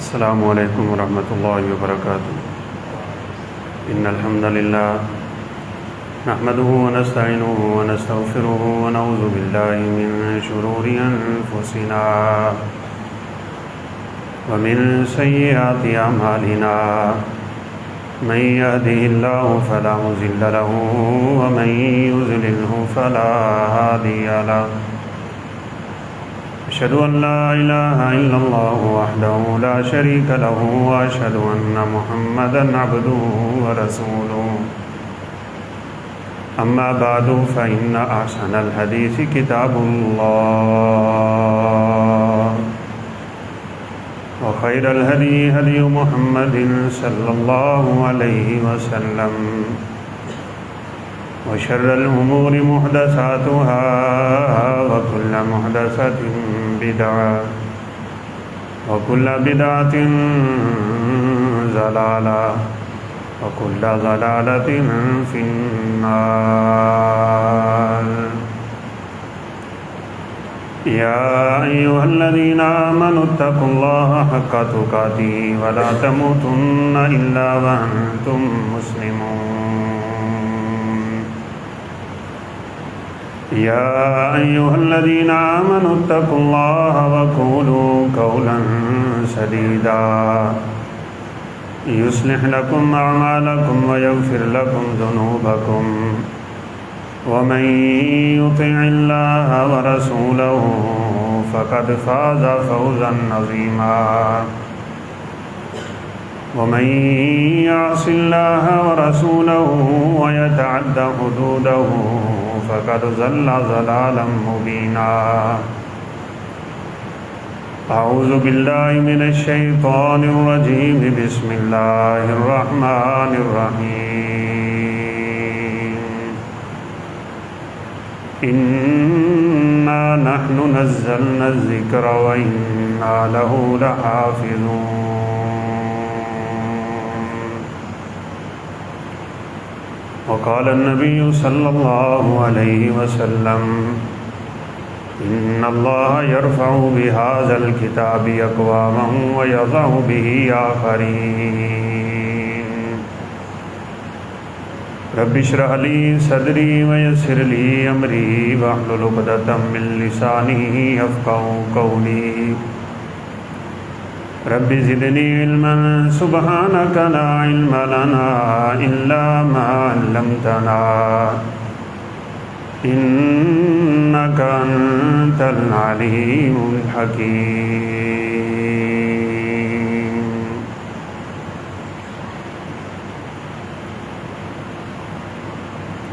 السلام علیکم ورحمۃ اللہ وبرکاتہ۔ ان الحمد للہ نحمده ونستعینه ونستغفره ونعوذ باللہ من شرور انفسنا ومن سیئات اعمالنا من يهده الله فلا مضل له ومن يضلل فلا هادي له، أشهد أن لا إله إلا الله وحده لا شريك له وأشهد أن محمدا عبده ورسوله، أما بعد فإن أحسن الحديث كتاب الله وخير الهدي هدي محمد صلى الله عليه وسلم وشر الأمور محدثاتها وكل محدثة بدعة وكل بدعة ضلالة وكل ضلالة في النار۔ يا أيها الذين آمنوا اتقوا الله حق تقاته ولا تموتن إلا وأنتم مسلمون۔ يا أيها الذين آمنوا اتقوا الله وقولوا قولا سديدا يصلح لكم أعمالكم ويغفر لكم ذنوبكم، ومن يطع الله ورسوله فقد فاز فوزا عظيما، ومن يعص الله ورسوله ويتعد حدوده فقد ضل ضلالا مبينا۔ أعوذ بالله من الشيطان الرجيم، بسم الله الرحمن الرحيم۔ إنا نحن نزلنا الذكر وإنا له لحافظون۔ وقال النبي صلى الله عليه وسلم إن الله يرفع بهذا الكتاب أقواما ويضع به آخرين۔ رب اشرح لي صدري ويسر لي أمري واحلل عقدة من لساني يفقهوا قولي۔ رب زدني علما سبحانك لا علم لنا إلا ما علمتنا إنك أنت العليم الحكيم۔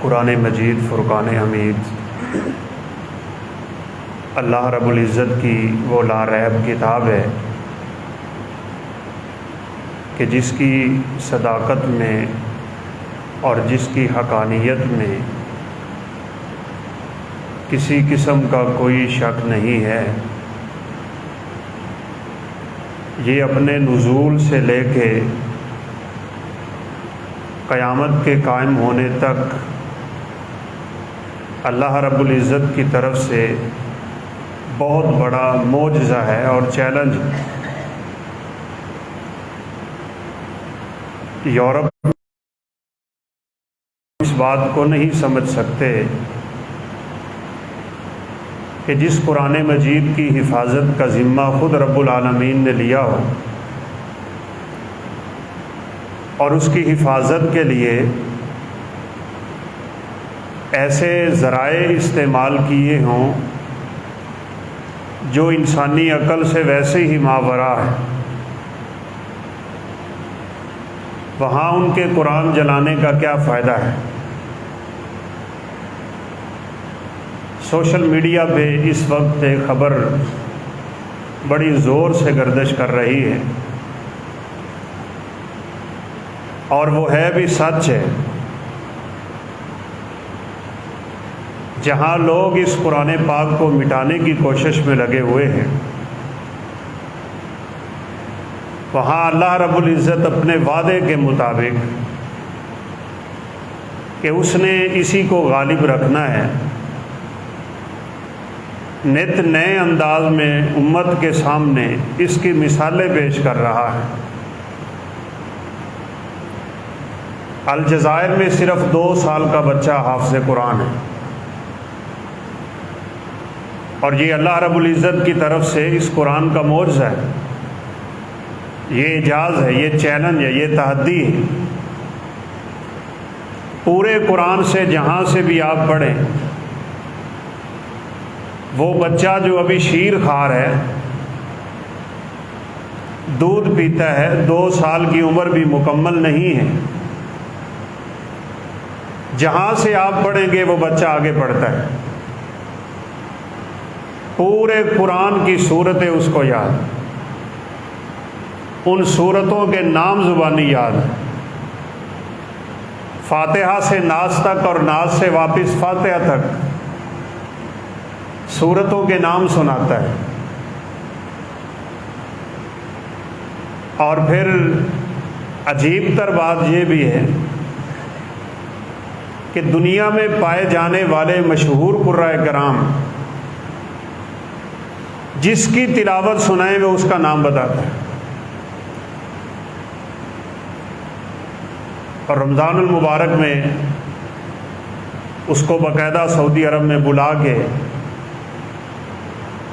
قرآن مجید فرقان حمید اللہ رب العزت کی وہ لا ریب کتاب ہے کہ جس کی صداقت میں اور جس کی حقانیت میں کسی قسم کا کوئی شک نہیں ہے۔ یہ اپنے نزول سے لے کے قیامت کے قائم ہونے تک اللہ رب العزت کی طرف سے بہت بڑا معجزہ ہے اور چیلنج۔ یورپ اس بات کو نہیں سمجھ سکتے کہ جس قرآن مجید کی حفاظت کا ذمہ خود رب العالمین نے لیا ہو اور اس کی حفاظت کے لیے ایسے ذرائع استعمال کیے ہوں جو انسانی عقل سے ویسے ہی ماورا ہے، وہاں ان کے قرآن جلانے کا کیا فائدہ ہے؟ سوشل میڈیا پہ اس وقت ایک خبر بڑی زور سے گردش کر رہی ہے اور وہ ہے بھی سچ ہے۔ جہاں لوگ اس قرآن پاک کو مٹانے کی کوشش میں لگے ہوئے ہیں، وہاں اللہ رب العزت اپنے وعدے کے مطابق کہ اس نے اسی کو غالب رکھنا ہے، نت نئے انداز میں امت کے سامنے اس کی مثالیں پیش کر رہا ہے۔ الجزائر میں صرف 2 سال کا بچہ حافظ قرآن ہے، اور یہ اللہ رب العزت کی طرف سے اس قرآن کا معجزہ ہے، یہ اعجاز ہے، یہ چیلنج ہے، یہ تحدی ہے۔ پورے قرآن سے جہاں سے بھی آپ پڑھیں، وہ بچہ جو ابھی شیر خوار ہے، دودھ پیتا ہے، 2 سال کی عمر بھی مکمل نہیں ہے، جہاں سے آپ پڑھیں گے وہ بچہ آگے بڑھتا ہے۔ پورے قرآن کی صورتیں اس کو یاد، ان صورتوں کے نام زبانی یاد ہیں، فاتحہ سے ناس تک اور ناس سے واپس فاتحہ تک صورتوں کے نام سناتا ہے۔ اور پھر عجیب تر بات یہ بھی ہے کہ دنیا میں پائے جانے والے مشہور قرائے کرام جس کی تلاوت سنائیں وہ اس کا نام بتاتا ہے۔ اور رمضان المبارک میں اس کو باقاعدہ سعودی عرب میں بلا کے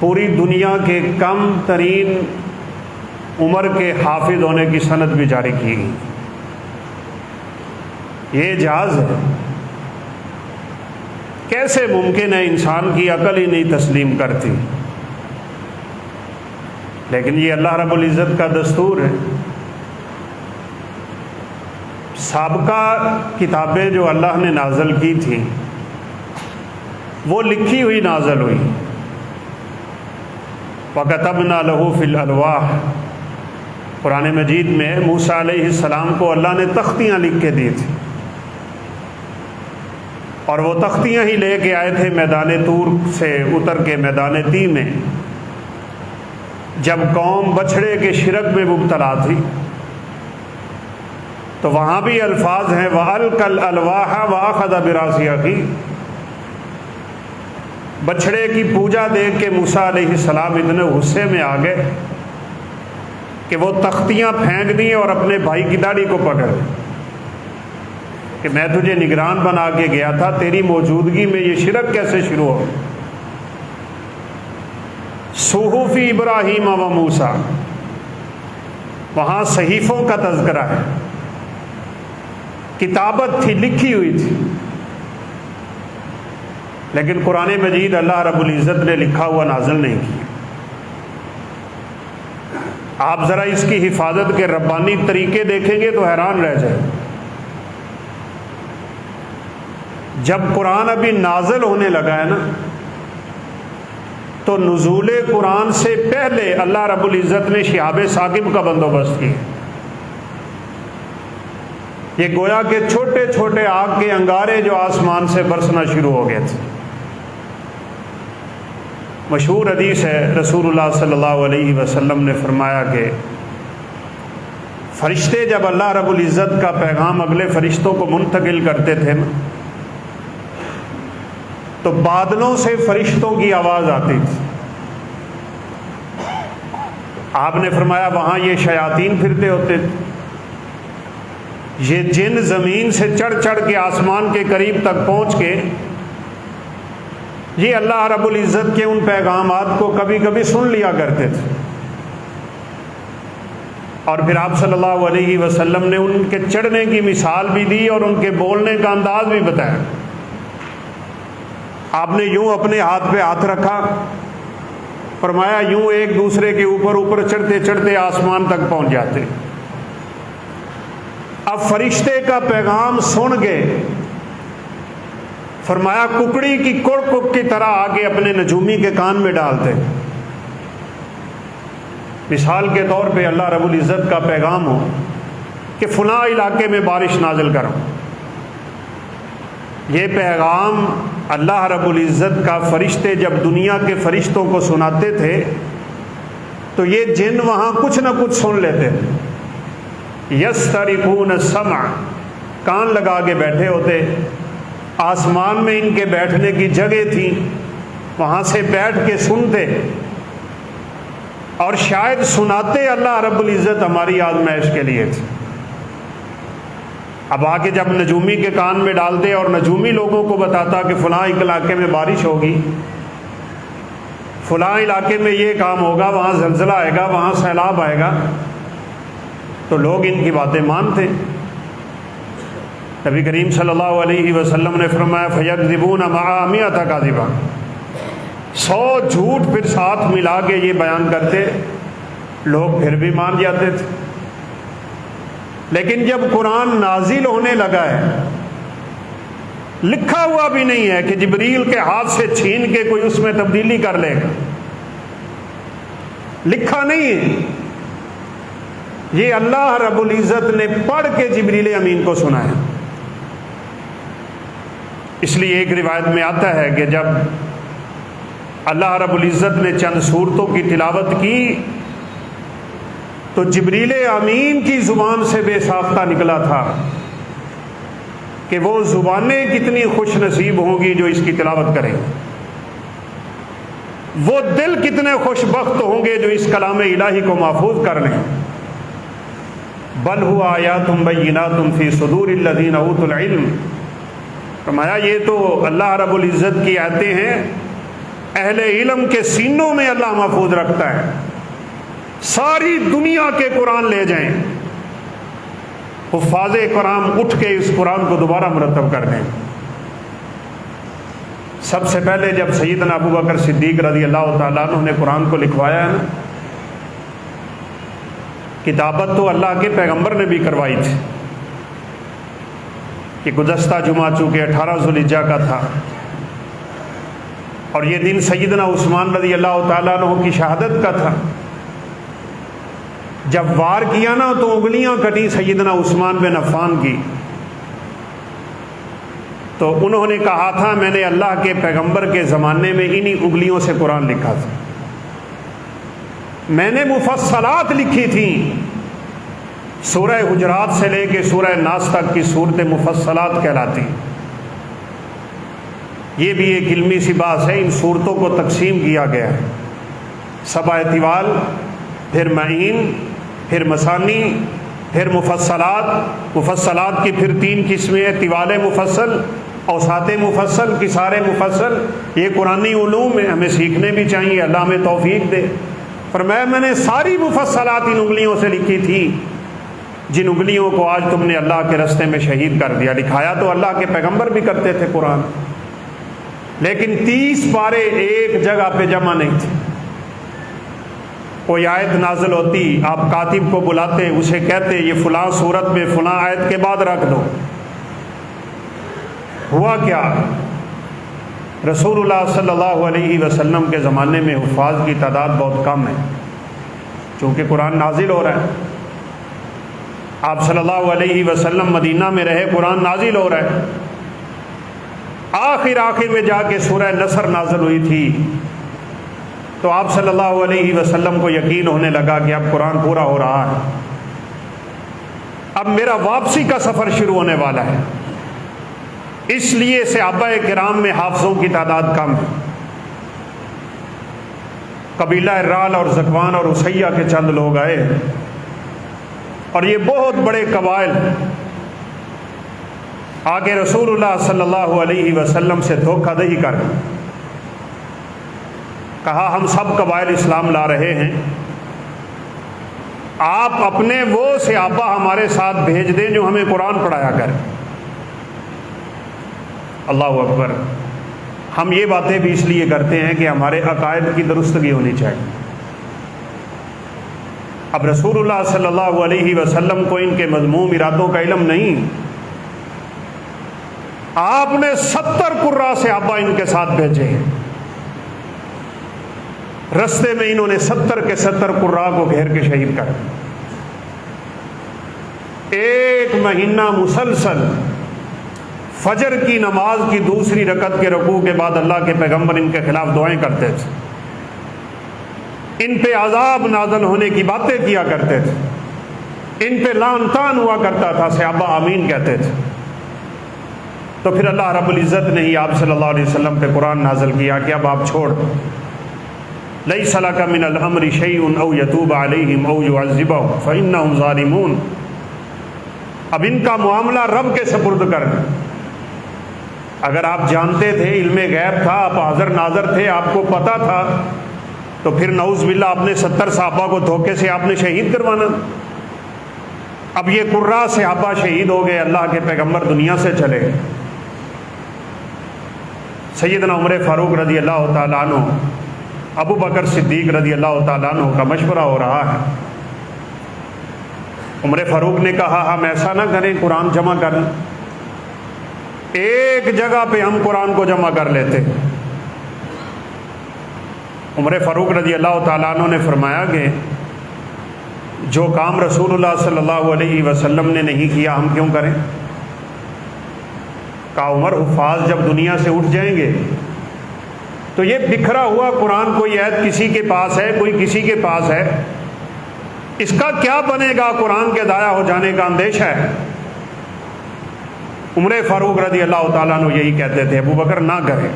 پوری دنیا کے کم ترین عمر کے حافظ ہونے کی سند بھی جاری کی گئی۔ یہ اعجاز ہے، کیسے ممکن ہے؟ انسان کی عقل ہی نہیں تسلیم کرتی، لیکن یہ اللہ رب العزت کا دستور ہے۔ سابقہ کتابیں جو اللہ نے نازل کی تھیں وہ لکھی ہوئی نازل ہوئی۔ وَكَتَبْنَا لَهُ فِي الْأَلْوَاحِ، قرآن مجید میں موسیٰ علیہ السلام کو اللہ نے تختیاں لکھ کے دی تھی، اور وہ تختیاں ہی لے کے آئے تھے میدان طور سے اتر کے میدان تی میں، جب قوم بچھڑے کے شرک میں مبتلا تھی، تو وہاں بھی الفاظ ہیں وَأَلْقَى الْأَلْوَاحَ وَأَخَذَ بِرَأْسِ أَخِيهِ۔ بچھڑے کی پوجا دیکھ کے موسیٰ علیہ السلام اتنے غصے میں آ گئے کہ وہ تختیاں پھینک دیں اور اپنے بھائی کی داڑھی کو پکڑ کہ میں تجھے نگران بنا کے گیا تھا، تیری موجودگی میں یہ شرک کیسے شروع ہو؟ صحف ابراہیم و موسیٰ، وہاں صحیفوں کا تذکرہ ہے، کتابت تھی، لکھی ہوئی تھی، لیکن قرآن مجید اللہ رب العزت نے لکھا ہوا نازل نہیں کیا۔ آپ ذرا اس کی حفاظت کے ربانی طریقے دیکھیں گے تو حیران رہ جائیں۔ جب قرآن ابھی نازل ہونے لگا ہے نا، تو نزول قرآن سے پہلے اللہ رب العزت نے شہاب ثاقب کا بندوبست کیا۔ یہ گویا کہ چھوٹے چھوٹے آگ کے انگارے جو آسمان سے برسنا شروع ہو گئے تھے۔ مشہور حدیث ہے، رسول اللہ صلی اللہ علیہ وسلم نے فرمایا کہ فرشتے جب اللہ رب العزت کا پیغام اگلے فرشتوں کو منتقل کرتے تھے نا، تو بادلوں سے فرشتوں کی آواز آتی تھی۔ آپ نے فرمایا وہاں یہ شیاطین پھرتے ہوتے تھے، یہ جن زمین سے چڑھ چڑھ کے آسمان کے قریب تک پہنچ کے یہ اللہ رب العزت کے ان پیغامات کو کبھی کبھی سن لیا کرتے تھے، اور پھر آپ صلی اللہ علیہ وسلم نے ان کے چڑھنے کی مثال بھی دی اور ان کے بولنے کا انداز بھی بتایا۔ آپ نے یوں اپنے ہاتھ پہ ہاتھ رکھا، فرمایا یوں ایک دوسرے کے اوپر چڑھتے چڑھتے آسمان تک پہنچ جاتے۔ اب فرشتے کا پیغام سن گئے، فرمایا ککڑی کی کڑ کی طرح آگے اپنے نجومی کے کان میں ڈالتے۔ مثال کے طور پہ اللہ رب العزت کا پیغام ہو کہ فلاں علاقے میں بارش نازل کرو، یہ پیغام اللہ رب العزت کا فرشتے جب دنیا کے فرشتوں کو سناتے تھے تو یہ جن وہاں کچھ نہ کچھ سن لیتے تھے۔ یسترقون السمع، کان لگا کے بیٹھے ہوتے، آسمان میں ان کے بیٹھنے کی جگہ تھی، وہاں سے بیٹھ کے سنتے اور شاید سناتے اللہ رب العزت ہماری آزمائش کے لیے تھے۔ اب آگے جب نجومی کے کان میں ڈالتے اور نجومی لوگوں کو بتاتا کہ فلاں علاقے میں بارش ہوگی، فلاں علاقے میں یہ کام ہوگا، وہاں زلزلہ آئے گا، وہاں سیلاب آئے گا، تو لوگ ان کی باتیں مانتے۔ نبی کریم صلی اللہ علیہ وسلم نے فرمایا فَيَكْذِبُونَ مَعَ مِئَةَ كَاذِبًا، 100 جھوٹ پھر ساتھ ملا کے یہ بیان کرتے، لوگ پھر بھی مان جاتے تھے۔ لیکن جب قرآن نازل ہونے لگا ہے، لکھا ہوا بھی نہیں ہے کہ جبریل کے ہاتھ سے چھین کے کوئی اس میں تبدیلی کر لے گا، لکھا نہیں ہے، یہ اللہ رب العزت نے پڑھ کے جبریل امین کو سنایا۔ اس لیے ایک روایت میں آتا ہے کہ جب اللہ رب العزت نے چند سورتوں کی تلاوت کی تو جبریل امین کی زبان سے بے ساختہ نکلا تھا کہ وہ زبانیں کتنی خوش نصیب ہوں گی جو اس کی تلاوت کریں، وہ دل کتنے خوش بخت ہوں گے جو اس کلام الہی کو محفوظ کر لیں۔ بل هو آیات بینات فی صدور الذین اوتوا العلم، فرمایا یہ تو اللہ رب العزت کی آیتیں ہیں، اہل علم کے سینوں میں اللہ محفوظ رکھتا ہے۔ ساری دنیا کے قرآن لے جائیں، حفاظ کرام اٹھ کے اس قرآن کو دوبارہ مرتب کر دیں۔ سب سے پہلے جب سیدنا ابو بکر صدیق رضی اللہ تعالیٰ عنہ نے قرآن کو لکھوایا ہے نا، کتابت تو اللہ کے پیغمبر نے بھی کروائی تھی کہ گزشتہ جمعہ چونکہ 18 ذوالحجہ کا تھا اور یہ دن سیدنا عثمان رضی اللہ تعالیٰ عنہ کی شہادت کا تھا، جب وار کیا نا تو انگلیاں کٹی سیدنا عثمان بن عفان کی، تو انہوں نے کہا تھا میں نے اللہ کے پیغمبر کے زمانے میں انہی انگلیوں سے قرآن لکھا تھا، میں نے مفصلات لکھی تھیں، سورہ حجرات سے لے کے سورہ ناس تک کی صورتیں مفصلات کہلاتی۔ یہ بھی ایک علمی سی بات ہے، ان صورتوں کو تقسیم کیا گیا ہے، سبع طوال، پھر معین، پھر مثانی، پھر مفصلات۔ مفصلات کی پھر 3 قسمیں ہیں، طوال مفصل، اوساط مفصل، قصار مفصل۔ یہ قرآنی علوم ہیں، ہمیں سیکھنے بھی چاہیے، اللہ ہمیں توفیق دے۔ فرمایا میں نے ساری مفصلات ان انگلیوں سے لکھی تھی جن انگلیوں کو آج تم نے اللہ کے راستے میں شہید کر دیا۔ لکھایا تو اللہ کے پیغمبر بھی کرتے تھے قرآن، لیکن 30 پارے ایک جگہ پہ جمع نہیں تھے۔ کوئی آیت نازل ہوتی، آپ کاتب کو بلاتے، اسے کہتے یہ فلاں صورت میں فلاں آیت کے بعد رکھ دو۔ ہوا کیا، رسول اللہ صلی اللہ علیہ وسلم کے زمانے میں حفاظ کی تعداد بہت کم ہے، چونکہ قرآن نازل ہو رہا ہے۔ آپ صلی اللہ علیہ وسلم مدینہ میں رہے، قرآن نازل ہو رہا ہے۔ آخر میں جا کے سورہ نصر نازل ہوئی تھی، تو آپ صلی اللہ علیہ وسلم کو یقین ہونے لگا کہ اب قرآن پورا ہو رہا ہے، اب میرا واپسی کا سفر شروع ہونے والا ہے۔ اس لیے صحابہ کرام میں حافظوں کی تعداد کم ہے۔ قبیلہ رال اور زکوان اور اسیہ کے چند لوگ آئے، اور یہ بہت بڑے قبائل آگے رسول اللہ صلی اللہ علیہ وسلم سے دھوکہ دہی کر کہا ہم سب قبائل اسلام لا رہے ہیں، آپ اپنے وہ صحابہ ہمارے ساتھ بھیج دیں جو ہمیں قرآن پڑھایا کریں۔ اللہ اکبر۔ ہم یہ باتیں بھی اس لیے کرتے ہیں کہ ہمارے عقائد کی درستگی ہونی چاہیے۔ اب رسول اللہ صلی اللہ علیہ وسلم کو ان کے مذموم ارادوں کا علم نہیں، آپ نے 70 قراء صحابہ ان کے ساتھ بھیجے، رستے میں انہوں نے 70 کے 70 قراء کو گھیر کے شہید کر دیا۔ 1 مہینہ مسلسل فجر کی نماز کی دوسری رکعت کے رکوع کے بعد اللہ کے پیغمبر ان کے خلاف دعائیں کرتے تھے، ان پہ عذاب نازل ہونے کی باتیں کیا کرتے تھے، ان پہ لعن طعن ہوا کرتا تھا، صحابہ آمین کہتے تھے۔ تو پھر اللہ رب العزت نے ہی آپ صلی اللہ علیہ وسلم پہ قرآن نازل کیا کہ اب آپ چھوڑ، لیس لک من الامر شیء او یتوب علیہم او یعذبہم فانہم ظالمون، اب ان کا معاملہ رب کے سپرد کر دیں۔ اگر آپ جانتے تھے، علم غیب تھا، آپ حاضر ناظر تھے، آپ کو پتہ تھا، تو پھر نعوذ باللہ اپنے 70 صحابہ کو دھوکے سے آپ نے شہید کروانا۔ اب یہ قرہ صحابہ شہید ہو گئے، اللہ کے پیغمبر دنیا سے چلے گئے۔ سیدنا عمر فاروق رضی اللہ تعالیٰ عنہ، ابو بکر صدیق رضی اللہ تعالیٰ عنہ کا مشورہ ہو رہا ہے۔ عمر فاروق نے کہا ہم ایسا نہ کریں، قرآن جمع کر لیں، ایک جگہ پہ ہم قرآن کو جمع کر لیتے۔ عمر فاروق رضی اللہ تعالیٰ عنہ نے فرمایا کہ جو کام رسول اللہ صلی اللہ علیہ وسلم نے نہیں کیا ہم کیوں کریں؟ کہا عمر حفاظ جب دنیا سے اٹھ جائیں گے تو یہ بکھرا ہوا قرآن کوئی عید کسی کے پاس ہے، کوئی کسی کے پاس ہے، اس کا کیا بنے گا؟ قرآن کے ضائع ہو جانے کا اندیشہ ہے۔ عمر فاروق رضی اللہ تعالیٰ عنہ یہی کہتے تھے ابو بکر نہ کریں،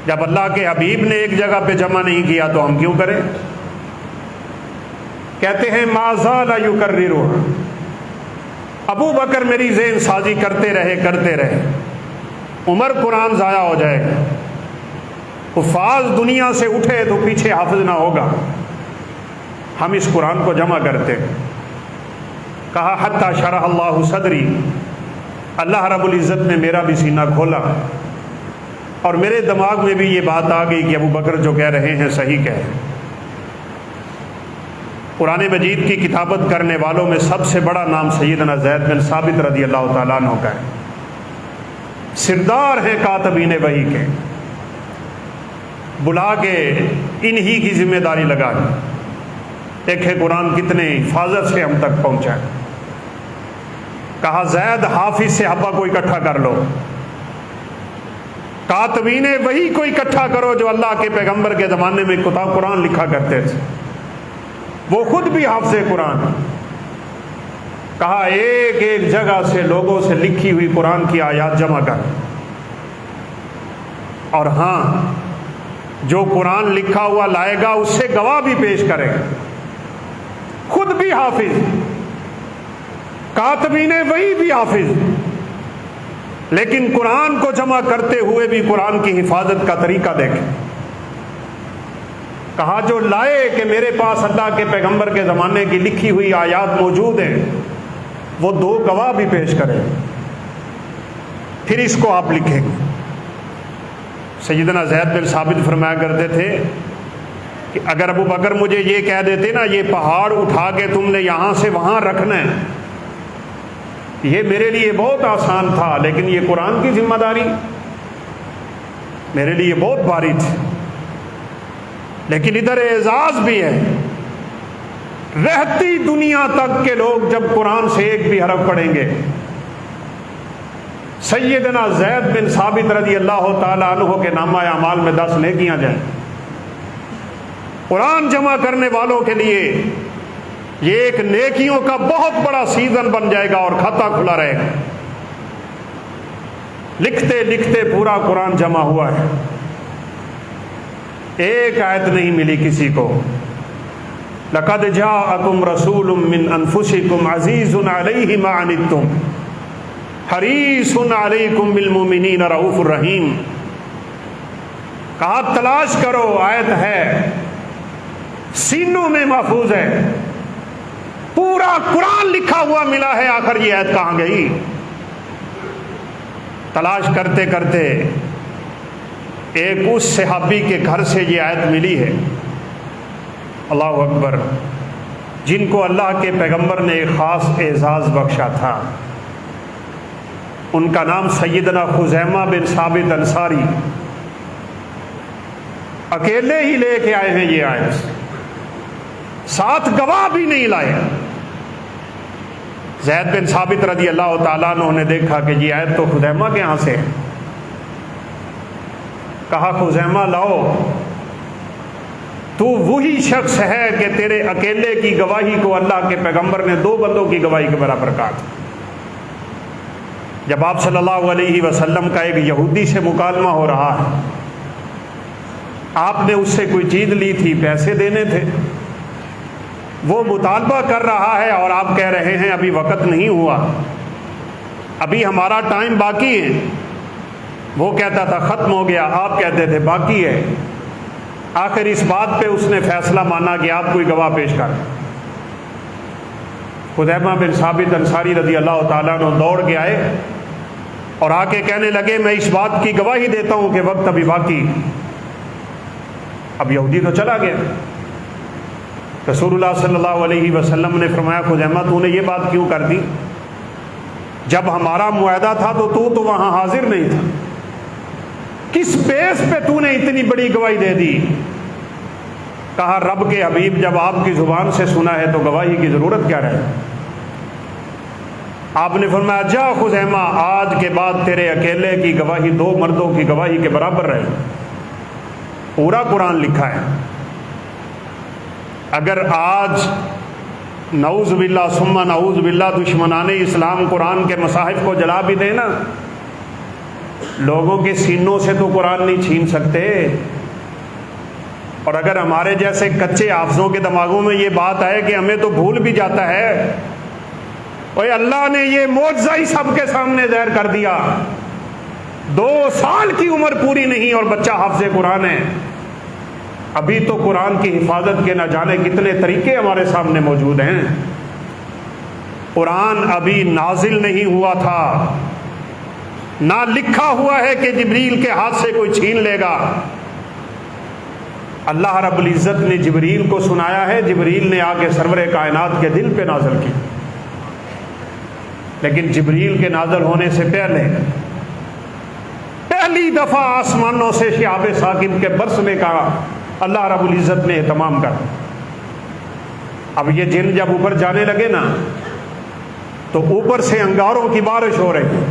جب اللہ کے حبیب نے ایک جگہ پہ جمع نہیں کیا تو ہم کیوں کریں؟ کہتے ہیں ما زال یکررها، ابو بکر میری ذہن سازی کرتے رہے، عمر قرآن ضائع ہو جائے گا، حفاظ دنیا سے اٹھے تو پیچھے حافظ نہ ہوگا، ہم اس قرآن کو جمع کرتے۔ کہا حتی شرح اللہ صدری، اللہ رب العزت نے میرا بھی سینہ کھولا اور میرے دماغ میں بھی یہ بات آ گئی کہ ابو بکر جو کہہ رہے ہیں صحیح کہہ رہے ہیں۔ قرآن مجید کی کتابت کرنے والوں میں سب سے بڑا نام سیدنا زید بن ثابت رضی اللہ تعالیٰ عنہ کا ہے، سردار ہیں کاتبین وحی کے، بلا کے انہی کی ذمہ داری لگا دی۔ دیکھیں قرآن کتنے حفاظت سے ہم تک پہنچا ہے۔ کہا زید حافظ صحابہ کو اکٹھا کر لو، کاتبین وحی کو اکٹھا کرو جو اللہ کے پیغمبر کے زمانے میں قرآن لکھا کرتے تھے، وہ خود بھی حافظ قرآن۔ کہا ایک ایک جگہ سے لوگوں سے لکھی ہوئی قرآن کی آیات جمع کر، اور ہاں جو قرآن لکھا ہوا لائے گا اس سے گواہ بھی پیش کرے، خود بھی حافظ، کاتبین وہی بھی حافظ، لیکن قرآن کو جمع کرتے ہوئے بھی قرآن کی حفاظت کا طریقہ دیکھیں۔ کہا جو لائے کہ میرے پاس اللہ کے پیغمبر کے زمانے کی لکھی ہوئی آیات موجود ہیں وہ 2 گواہ بھی پیش کرے، پھر اس کو آپ لکھیں گے۔ سیدنا زید بن ثابت فرمایا کرتے تھے کہ اگر ابو بکر مجھے یہ کہہ دیتے نا یہ پہاڑ اٹھا کے تم نے یہاں سے وہاں رکھنا ہے، یہ میرے لیے بہت آسان تھا، لیکن یہ قرآن کی ذمہ داری میرے لیے بہت بھاری تھی۔ لیکن ادھر اعزاز بھی ہے، رہتی دنیا تک کے لوگ جب قرآن سے ایک بھی حرف پڑھیں گے، سیدنا زید بن ثابت رضی اللہ تعالی عنہ کے نامہ اعمال میں 10 نیکیاں جائیں۔ قرآن جمع کرنے والوں کے لیے یہ ایک نیکیوں کا بہت بڑا سیزن بن جائے گا اور کھاتا کھلا رہے گا۔ لکھتے لکھتے پورا قرآن جمع ہوا ہے، ایک آیت نہیں ملی کسی کو۔ لَقَدْ جَاءَكُمْ رَسُولٌ مِّنْ أَنفُسِكُمْ عَزِيزٌ عَلَيْهِ مَا عَنِتُّمْ حَرِيصٌ عَلَيْكُمْ بِالْمُؤْمِنِينَ رَءُوفٌ رَحِيمٌ۔ کہا تلاش کرو، آیت ہے، سینوں میں محفوظ ہے، پورا قرآن لکھا ہوا ملا ہے، آخر یہ آیت کہاں گئی؟ تلاش کرتے کرتے ایک اس صحابی کے گھر سے یہ آیت ملی ہے، اللہ اکبر، جن کو اللہ کے پیغمبر نے ایک خاص اعزاز بخشا تھا۔ ان کا نام سیدنا خزیمہ بن ثابت انصاری، اکیلے ہی لے کے آئے ہیں یہ آیت، ساتھ گواہ بھی نہیں لائے۔ زید بن ثابت رضی اللہ تعالیٰ عنہ نے دیکھا کہ یہ آیت تو خزیمہ کے ہاں سے ہے، کہا خزیمہ لاؤ، تو وہی شخص ہے کہ تیرے اکیلے کی گواہی کو اللہ کے پیغمبر نے 2 بندوں کی گواہی کے برابر کہا۔ جب آپ صلی اللہ علیہ وسلم کا ایک یہودی سے مکالمہ ہو رہا ہے، آپ نے اس سے کوئی چیز لی تھی، پیسے دینے تھے، وہ مطالبہ کر رہا ہے اور آپ کہہ رہے ہیں ابھی وقت نہیں ہوا، ابھی ہمارا ٹائم باقی ہے۔ وہ کہتا تھا ختم ہو گیا، آپ کہتے تھے باقی ہے۔ آخر اس بات پہ اس نے فیصلہ مانا کہ آپ کوئی گواہ پیش کر۔ خزیمہ بن ثابت انصاری رضی اللہ تعالیٰ عنہ دوڑ کے آئے اور آ کے کہنے لگے میں اس بات کی گواہی دیتا ہوں کہ وقت ابھی باقی۔ اب یہودی تو چلا گیا۔ رسول اللہ صلی اللہ علیہ وسلم نے فرمایا خزیمہ تو نے یہ بات کیوں کر دی؟ جب ہمارا معاہدہ تھا تو وہاں حاضر نہیں تھا، کس بیس پہ تو نے اتنی بڑی گواہی دے دی؟ کہا رب کے حبیب جب آپ کی زبان سے سنا ہے تو گواہی کی ضرورت کیا رہے؟ آپ نے فرمایا جا خزیمہ، آج کے بعد تیرے اکیلے کی گواہی 2 مردوں کی گواہی کے برابر رہے۔ پورا قرآن لکھا ہے۔ اگر آج نعوذ باللہ ثم نعوذ باللہ دشمنان اسلام قرآن کے مصاحف کو جلا بھی دے نا، لوگوں کے سینوں سے تو قرآن نہیں چھین سکتے۔ اور اگر ہمارے جیسے کچے حافظوں کے دماغوں میں یہ بات آئے کہ ہمیں تو بھول بھی جاتا ہے، اوے اللہ نے یہ معجزہ ہی سب کے سامنے ظاہر کر دیا۔ 2 سال کی عمر پوری نہیں اور بچہ حافظ قرآن ہے۔ ابھی تو قرآن کی حفاظت کے نہ جانے کتنے طریقے ہمارے سامنے موجود ہیں۔ قرآن ابھی نازل نہیں ہوا تھا، نہ لکھا ہوا ہے کہ جبریل کے ہاتھ سے کوئی چھین لے گا۔ اللہ رب العزت نے جبریل کو سنایا ہے، جبریل نے آ کے سرور کائنات کے دل پہ نازل کی۔ لیکن جبریل کے نازل ہونے سے پہلی دفعہ آسمانوں سے شہاب ثاقب کے برسنے کا اللہ رب العزت نے اہتمام کر۔ اب یہ جن جب اوپر جانے لگے نا تو اوپر سے انگاروں کی بارش ہو رہی،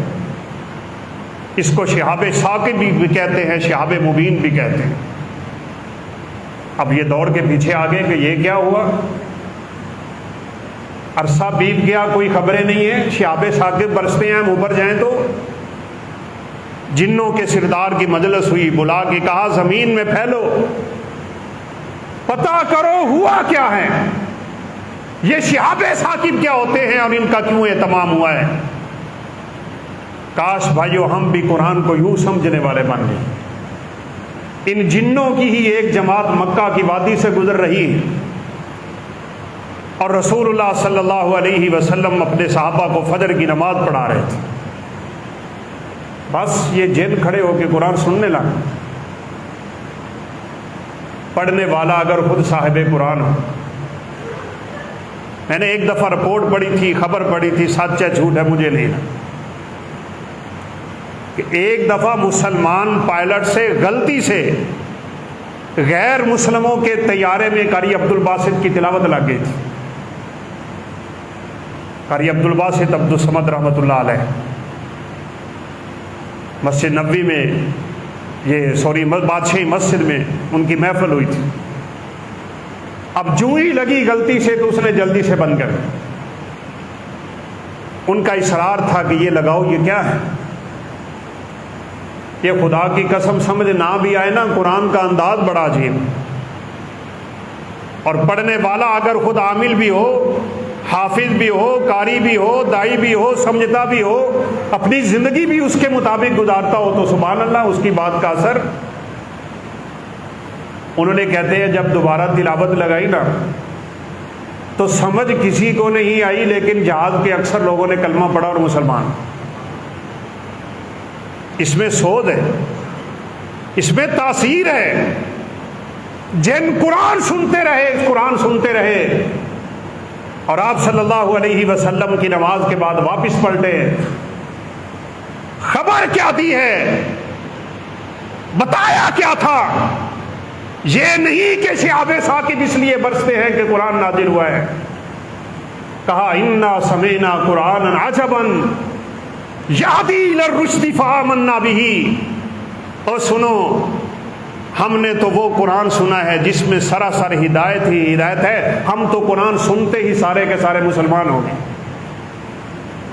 اس کو شہاب ثاقب بھی کہتے ہیں، شہاب مبین بھی کہتے ہیں۔ اب یہ دوڑ کے پیچھے آ گئے کہ یہ کیا ہوا؟ عرصہ بیت گیا، کوئی خبریں نہیں ہیں، شہاب ثاقب برستے ہیں، ہم اوپر جائیں تو جنوں کے سردار کی مجلس ہوئی، بلا کے کہا زمین میں پھیلو، پتہ کرو ہوا کیا ہے، یہ شہاب ثاقب کیا ہوتے ہیں اور ان کا کیوں اہتمام ہوا ہے۔ کاش بھائیو ہم بھی قرآن کو یوں سمجھنے والے بن گئے۔ ان جنوں کی ہی ایک جماعت مکہ کی وادی سے گزر رہی ہے اور رسول اللہ صلی اللہ علیہ وسلم اپنے صحابہ کو فجر کی نماز پڑھا رہے تھے۔ بس یہ جن کھڑے ہو کے قرآن سننے لگے۔ پڑھنے والا اگر خود صاحب قرآن ہو، میں نے ایک دفعہ رپورٹ پڑھی تھی، خبر پڑھی تھی، سچ ہے جھوٹ ہے مجھے نہیں، کہ ایک دفعہ مسلمان پائلٹ سے غلطی سے غیر مسلموں کے طیارے میں قاری عبد الباسط کی تلاوت لگ گئی تھی۔ قاری عبد الباسط عبد الصمد رحمۃ اللہ علیہ، مسجد نبوی میں بادشاہی مسجد میں ان کی محفل ہوئی تھی۔ اب جو ہی لگی غلطی سے تو اس نے جلدی سے بند کر دی۔ ان کا اصرار تھا کہ یہ لگاؤ، یہ کیا ہے؟ یہ خدا کی قسم سمجھ نہ بھی آئے نا، قرآن کا انداز بڑا عجیب، اور پڑھنے والا اگر خود عامل بھی ہو، حافظ بھی ہو، قاری بھی ہو، دائی بھی ہو، سمجھتا بھی ہو، اپنی زندگی بھی اس کے مطابق گزارتا ہو تو سبحان اللہ اس کی بات کا اثر۔ انہوں نے کہتے ہیں جب دوبارہ تلاوت لگائی نا تو سمجھ کسی کو نہیں آئی، لیکن جہاز کے اکثر لوگوں نے کلمہ پڑھا اور مسلمان۔ اس میں سود ہے، اس میں تاثیر ہے۔ جن قرآن سنتے رہے، قرآن سنتے رہے، اور آپ صلی اللہ علیہ وسلم کی نماز کے بعد واپس پلٹے، خبر کیا دی ہے، بتایا کیا تھا؟ یہ نہیں کہ شہاب ثاقب اس لیے برستے ہیں کہ قرآن نازل ہوا ہے۔ کہا انا سمعنا قرآنا عجبا یہدی الی الرشد فآمنا بہ، اور سنو ہم نے تو وہ قرآن سنا ہے جس میں سراسر ہدایت ہی ہدایت ہے، ہم تو قرآن سنتے ہی سارے کے سارے مسلمان ہو گئے،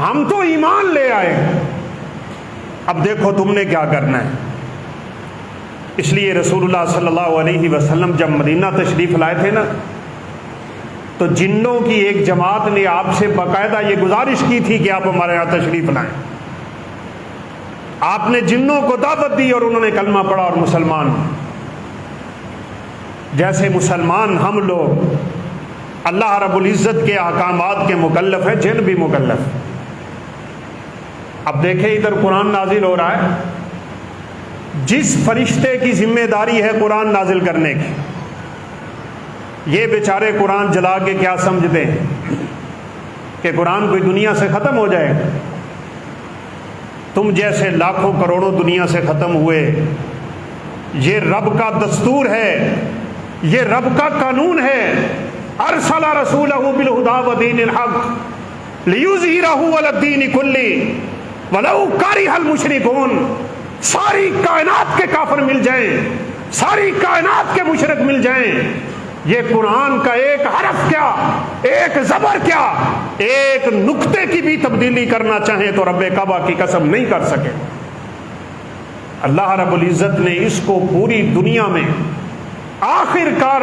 ہم تو ایمان لے آئے۔ اب دیکھو تم نے کیا کرنا ہے۔ اس لیے رسول اللہ صلی اللہ علیہ وسلم جب مدینہ تشریف لائے تھے نا، تو جنوں کی ایک جماعت نے آپ سے باقاعدہ یہ گزارش کی تھی کہ آپ ہمارے یہاں تشریف لائیں۔ آپ نے جنوں کو دعوت دی اور انہوں نے کلمہ پڑھا اور مسلمان۔ جیسے مسلمان ہم لوگ اللہ رب العزت کے احکامات کے مکلف ہیں، جن بھی مکلف۔ اب دیکھیں ادھر قرآن نازل ہو رہا ہے، جس فرشتے کی ذمہ داری ہے قرآن نازل کرنے کی، یہ بیچارے قرآن جلا کے کیا سمجھتے ہیں کہ قرآن کوئی دنیا سے ختم ہو جائے گا؟ تم جیسے لاکھوں کروڑوں دنیا سے ختم ہوئے، یہ رب کا دستور ہے، یہ رب کا قانون ہے۔ ارسل رسولہ بالہدی ودین الحق لیظہرہ علی الدین کلہ ولو کرہ المشرکون۔ ساری کائنات کے کافر مل جائیں، ساری کائنات کے مشرک مل جائیں، یہ قرآن کا ایک حرف کیا، ایک زبر کیا، ایک نقطے کی بھی تبدیلی کرنا چاہیں تو رب کعبہ کی قسم نہیں کر سکے۔ اللہ رب العزت نے اس کو پوری دنیا میں آخر کار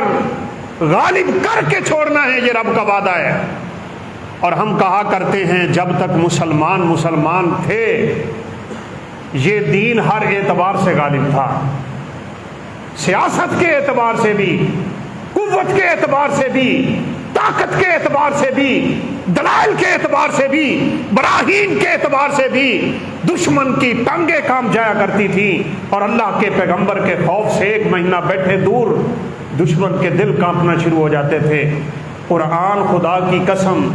غالب کر کے چھوڑنا ہے، یہ رب کا وعدہ ہے۔ اور ہم کہا کرتے ہیں جب تک مسلمان تھے یہ دین ہر اعتبار سے غالب تھا، سیاست کے اعتبار سے بھی، قوت کے اعتبار سے بھی، طاقت کے اعتبار سے بھی، دلائل کے اعتبار سے بھی، براہین کے اعتبار سے بھی دشمن کی ٹانگیں کام جایا کرتی تھی، اور اللہ کے پیغمبر کے خوف سے ایک مہینہ بیٹھے دور دشمن کے دل کانپنا شروع ہو جاتے تھے۔ قرآن خدا کی قسم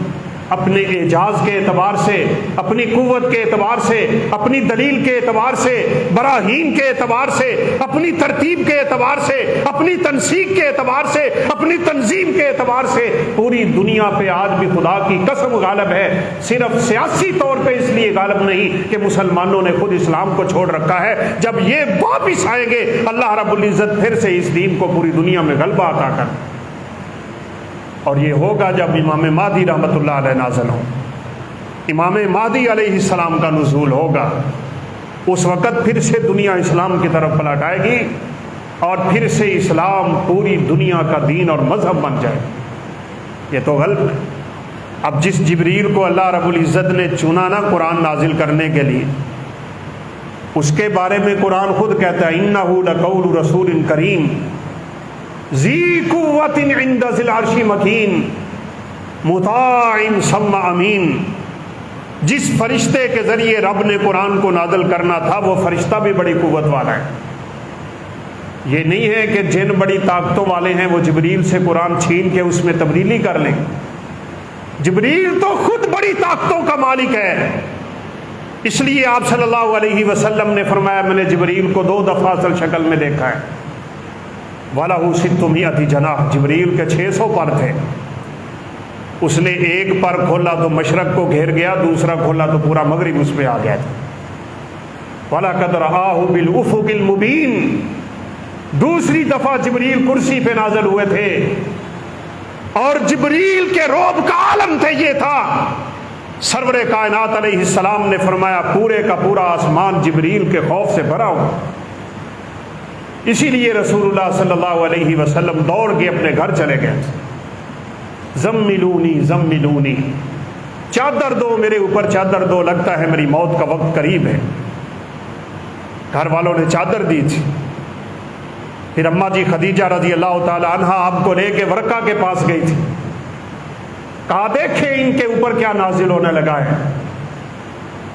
اپنے اعجاز کے اعتبار سے، اپنی قوت کے اعتبار سے، اپنی دلیل کے اعتبار سے، براہین کے اعتبار سے، اپنی ترتیب کے اعتبار سے، اپنی تنسیق کے اعتبار سے، اپنی تنظیم کے اعتبار سے پوری دنیا پہ آج بھی خدا کی قسم غالب ہے۔ صرف سیاسی طور پہ اس لیے غالب نہیں کہ مسلمانوں نے خود اسلام کو چھوڑ رکھا ہے، جب یہ واپس آئیں گے اللہ رب العزت پھر سے اس دین کو پوری دنیا میں غلبہ عطا کر، اور یہ ہوگا جب امام مہدی رحمۃ اللہ علیہ نازل ہو، امام مہدی علیہ السلام کا نزول ہوگا، اس وقت پھر سے دنیا اسلام کی طرف پلٹ آئے گی اور پھر سے اسلام پوری دنیا کا دین اور مذہب بن جائے۔ یہ تو غلط ہے۔ اب جس جبریل کو اللہ رب العزت نے چنا نا قرآن نازل کرنے کے لیے، اس کے بارے میں قرآن خود کہتا ہے انہ لقول رسول کریم ذی قوت عند ذی العرش مکین مطاع ثم امین۔ جس فرشتے کے ذریعے رب نے قرآن کو نازل کرنا تھا وہ فرشتہ بھی بڑی قوت والا ہے۔ یہ نہیں ہے کہ جن بڑی طاقتوں والے ہیں وہ جبریل سے قرآن چھین کے اس میں تبدیلی کر لیں۔ جبریل تو خود بڑی طاقتوں کا مالک ہے، اس لیے آپ صلی اللہ علیہ وسلم نے فرمایا میں نے جبریل کو 2 دفعہ اصل شکل میں دیکھا ہے۔ وَلَهُ 600 جناح، جبریل کے 600 پر تھے۔ اس نے ایک پر کھولا تو مشرق کو گھیر گیا، دوسرا کھولا تو پورا مغرب اس پہ آ گیا تھا۔ وَلَقَدْ رَآهُ بِالْأُفُقِ الْمُبِينِ، دوسری دفعہ جبریل کرسی پہ نازل ہوئے تھے، اور جبریل کے رعب کا عالم تھے یہ تھا۔ سرور کائنات علیہ السلام نے فرمایا پورے کا پورا آسمان جبریل کے خوف سے بھرا ہوا۔ اسی لیے رسول اللہ صلی اللہ علیہ وسلم دوڑ کے اپنے گھر چلے گئے، زملونی زملونی، چادر دو میرے اوپر چادر دو، لگتا ہے میری موت کا وقت قریب ہے۔ گھر والوں نے چادر دی تھی۔ پھر اماں جی خدیجہ رضی اللہ تعالی عنہا آپ کو لے کے ورقہ کے پاس گئی تھی، کہا دیکھیں ان کے اوپر کیا نازل ہونے لگا ہے۔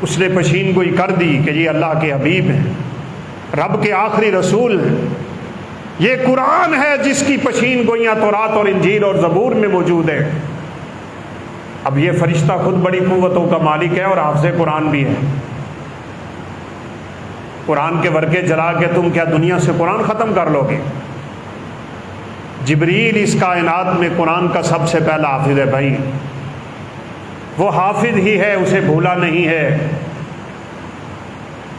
اس نے پشین گوئی کر دی کہ یہ اللہ کے حبیب ہیں، رب کے آخری رسول ہیں، یہ قرآن ہے جس کی پشین گوئیاں تورات اور انجیل اور زبور میں موجود ہیں۔ اب یہ فرشتہ خود بڑی قوتوں کا مالک ہے اور حافظ قرآن بھی ہے۔ قرآن کے ورقے جلا کے تم کیا دنیا سے قرآن ختم کر لو گے؟ جبریل اس کائنات میں قرآن کا سب سے پہلا حافظ ہے بھائی، وہ حافظ ہی ہے، اسے بھولا نہیں ہے۔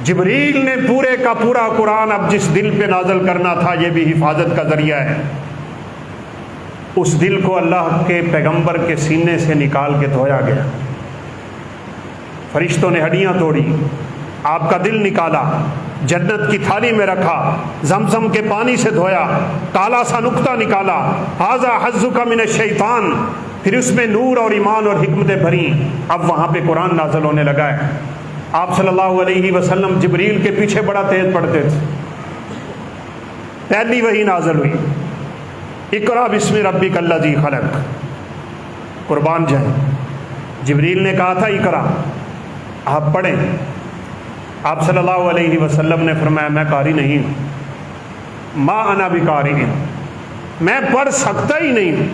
جبریل نے پورے کا پورا قرآن اب جس دل پہ نازل کرنا تھا یہ بھی حفاظت کا ذریعہ ہے۔ اس دل کو اللہ کے پیغمبر کے سینے سے نکال کے دھویا گیا، فرشتوں نے ہڈیاں توڑی، آپ کا دل نکالا، جنت کی تھالی میں رکھا، زمزم کے پانی سے دھویا، کالا سا نقطہ نکالا، ھذا حظک من الشیطان، پھر اس میں نور اور ایمان اور حکمتیں بھریں۔ اب وہاں پہ قرآن نازل ہونے لگا ہے۔ آپ صلی اللہ علیہ وسلم جبریل کے پیچھے بڑا تیز پڑھتے تھے۔ پہلی وحی نازل ہوئی، اقرأ بسم ربک الذی خلق، قربان جائیں۔ جبریل نے کہا تھا اقرأ، آپ پڑھیں۔ آپ صلی اللہ علیہ وسلم نے فرمایا میں قاری نہیں ہوں، ما انا بقاری، میں پڑھ سکتا ہی نہیں ہوں۔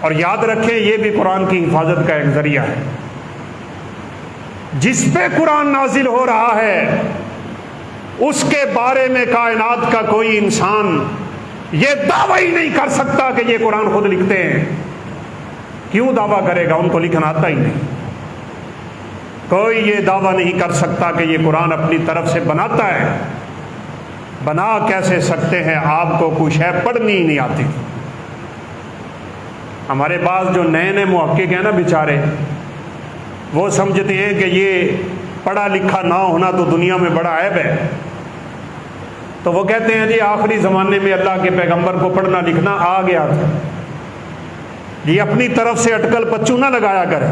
اور یاد رکھیں یہ بھی قرآن کی حفاظت کا ایک ذریعہ ہے۔ جس پہ قرآن نازل ہو رہا ہے اس کے بارے میں کائنات کا کوئی انسان یہ دعویٰ ہی نہیں کر سکتا کہ یہ قرآن خود لکھتے ہیں۔ کیوں دعویٰ کرے گا؟ ان کو لکھنا آتا ہی نہیں۔ کوئی یہ دعویٰ نہیں کر سکتا کہ یہ قرآن اپنی طرف سے بناتا ہے۔ بنا کیسے سکتے ہیں؟ آپ کو کوئی شے پڑھنی ہی نہیں آتی۔ ہمارے پاس جو نئے نئے محقق ہیں نا بیچارے، وہ سمجھتے ہیں کہ یہ پڑھا لکھا نہ ہونا تو دنیا میں بڑا عیب ہے۔ تو وہ کہتے ہیں جی آخری زمانے میں اللہ کے پیغمبر کو پڑھنا لکھنا آ گیا تھا، یہ اپنی طرف سے اٹکل پچو نہ لگایا کرے۔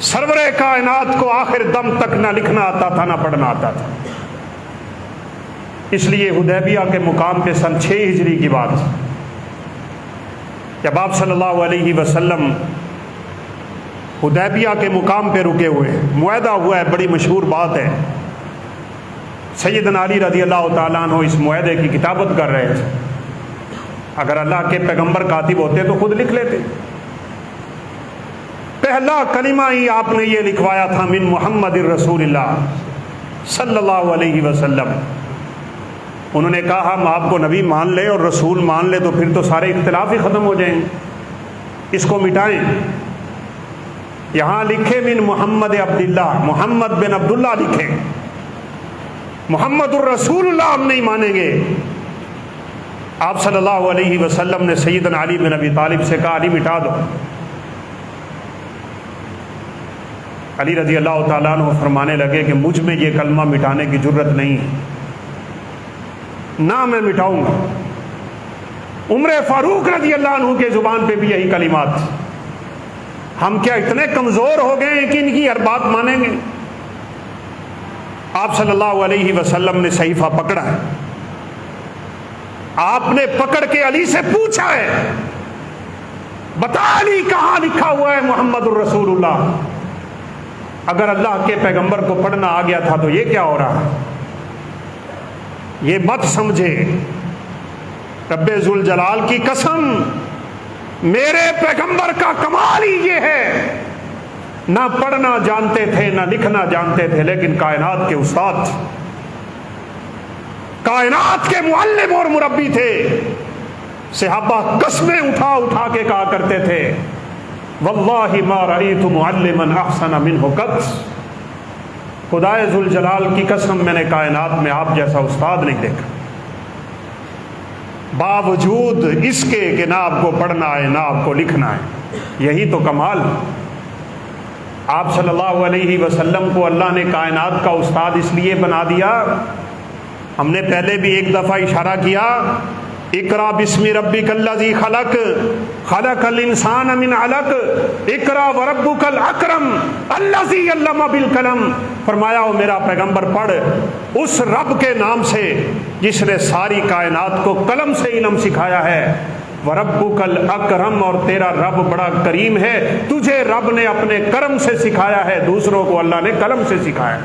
سرور کائنات کو آخر دم تک نہ لکھنا آتا تھا نہ پڑھنا آتا تھا۔ اس لیے حدیبیہ کے مقام پہ سن 6 ہجری کی بات، جب آپ صلی اللہ علیہ وسلم حدیبیہ کے مقام پہ رکے ہوئے، معاہدہ ہوا ہے، بڑی مشہور بات ہے۔ سیدنا علی رضی اللہ تعالیٰ عنہ اس معاہدے کی کتابت کر رہے تھے۔ اگر اللہ کے پیغمبر کاتب ہوتے تو خود لکھ لیتے۔ پہلا کلمہ ہی آپ نے یہ لکھوایا تھا، من محمد رسول اللہ صلی اللہ علیہ وسلم۔ انہوں نے کہا ہم آپ کو نبی مان لیں اور رسول مان لیں تو پھر تو سارے اختلاف ہی ختم ہو جائیں گے، اس کو مٹائیں۔ یہاں لکھے من محمد عبداللہ، محمد بن عبداللہ لکھے، محمد الرسول اللہ ہم نہیں مانیں گے۔ آپ صلی اللہ علیہ وسلم نے سیدنا علی بن ابی طالب سے کہا علی مٹا دو۔ علی رضی اللہ تعالیٰ عنہ فرمانے لگے کہ مجھ میں یہ کلمہ مٹانے کی جرت نہیں ہے، نہ میں مٹاؤں گا۔ عمر فاروق رضی اللہ عنہ کے زبان پہ بھی یہی کلمات۔ ہم کیا اتنے کمزور ہو گئے ہیں کہ ان کی ہر بات مانیں گے؟ آپ صلی اللہ علیہ وسلم نے صحیفہ پکڑا ہے، آپ نے پکڑ کے علی سے پوچھا ہے بتا علی کہاں لکھا ہوا ہے محمد الرسول اللہ؟ اگر اللہ کے پیغمبر کو پڑھنا آ گیا تھا تو یہ کیا ہو رہا ہے؟ یہ مت سمجھے، رب ذوالجلال کی قسم میرے پیغمبر کا کمال ہی یہ ہے، نہ پڑھنا جانتے تھے نہ لکھنا جانتے تھے، لیکن کائنات کے استاد، کائنات کے معلم اور مربی تھے۔ صحابہ قسمیں اٹھا اٹھا کے کہا کرتے تھے واللہ ما رأیت معلما احسن منہ قط، خدائے ذوالجلال کی قسم میں نے کائنات میں آپ جیسا استاد نہیں دیکھا، باوجود اس کے کہ نہ آپ کو پڑھنا ہے نہ آپ کو لکھنا ہے۔ یہی تو کمال۔ آپ صلی اللہ علیہ وسلم کو اللہ نے کائنات کا استاد اس لیے بنا دیا، ہم نے پہلے بھی ایک دفعہ اشارہ کیا، اقرا بسم ربک الذی خلق خلق الانسان من علق اقرا وربک الاکرم الذی علم بالقلم۔ فرمایا او میرا پیغمبر پڑھ اس رب کے نام سے جس نے ساری کائنات کو قلم سے علم سکھایا ہے، وربک الاکرم، اور تیرا رب بڑا کریم ہے، تجھے رب نے اپنے کرم سے سکھایا ہے، دوسروں کو اللہ نے قلم سے سکھایا۔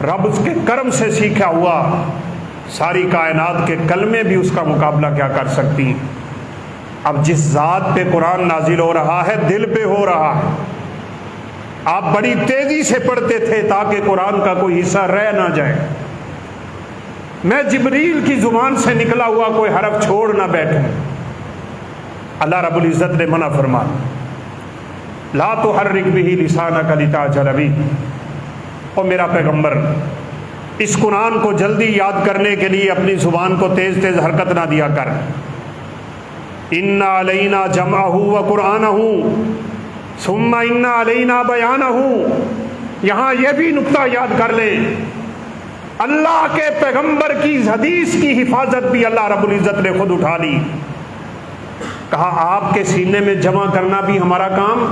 رب اس کے کرم سے سیکھا ہوا ساری کائنات کے کلمے بھی اس کا مقابلہ کیا کر سکتی ہیں؟ اب جس ذات پہ قرآن نازل ہو رہا ہے دل پہ ہو رہا ہے۔ آپ بڑی تیزی سے پڑھتے تھے تاکہ قرآن کا کوئی حصہ رہ نہ جائے۔ میں جبریل کی زبان سے نکلا ہوا کوئی حرف چھوڑ نہ بیٹھوں۔ اللہ رب العزت نے منع فرمایا لا تحرک بہ لسانک لتعجل بہ، او میرا پیغمبر اس قرآن کو جلدی یاد کرنے کے لیے اپنی زبان کو تیز تیز حرکت نہ دیا کر۔ ان علینا جمعہ و قرآنہ ثم ان علینا بیانہ، یہاں یہ بھی نقطہ یاد کر لیں، اللہ کے پیغمبر کی حدیث کی حفاظت بھی اللہ رب العزت نے خود اٹھا لی۔ کہا آپ کے سینے میں جمع کرنا بھی ہمارا کام،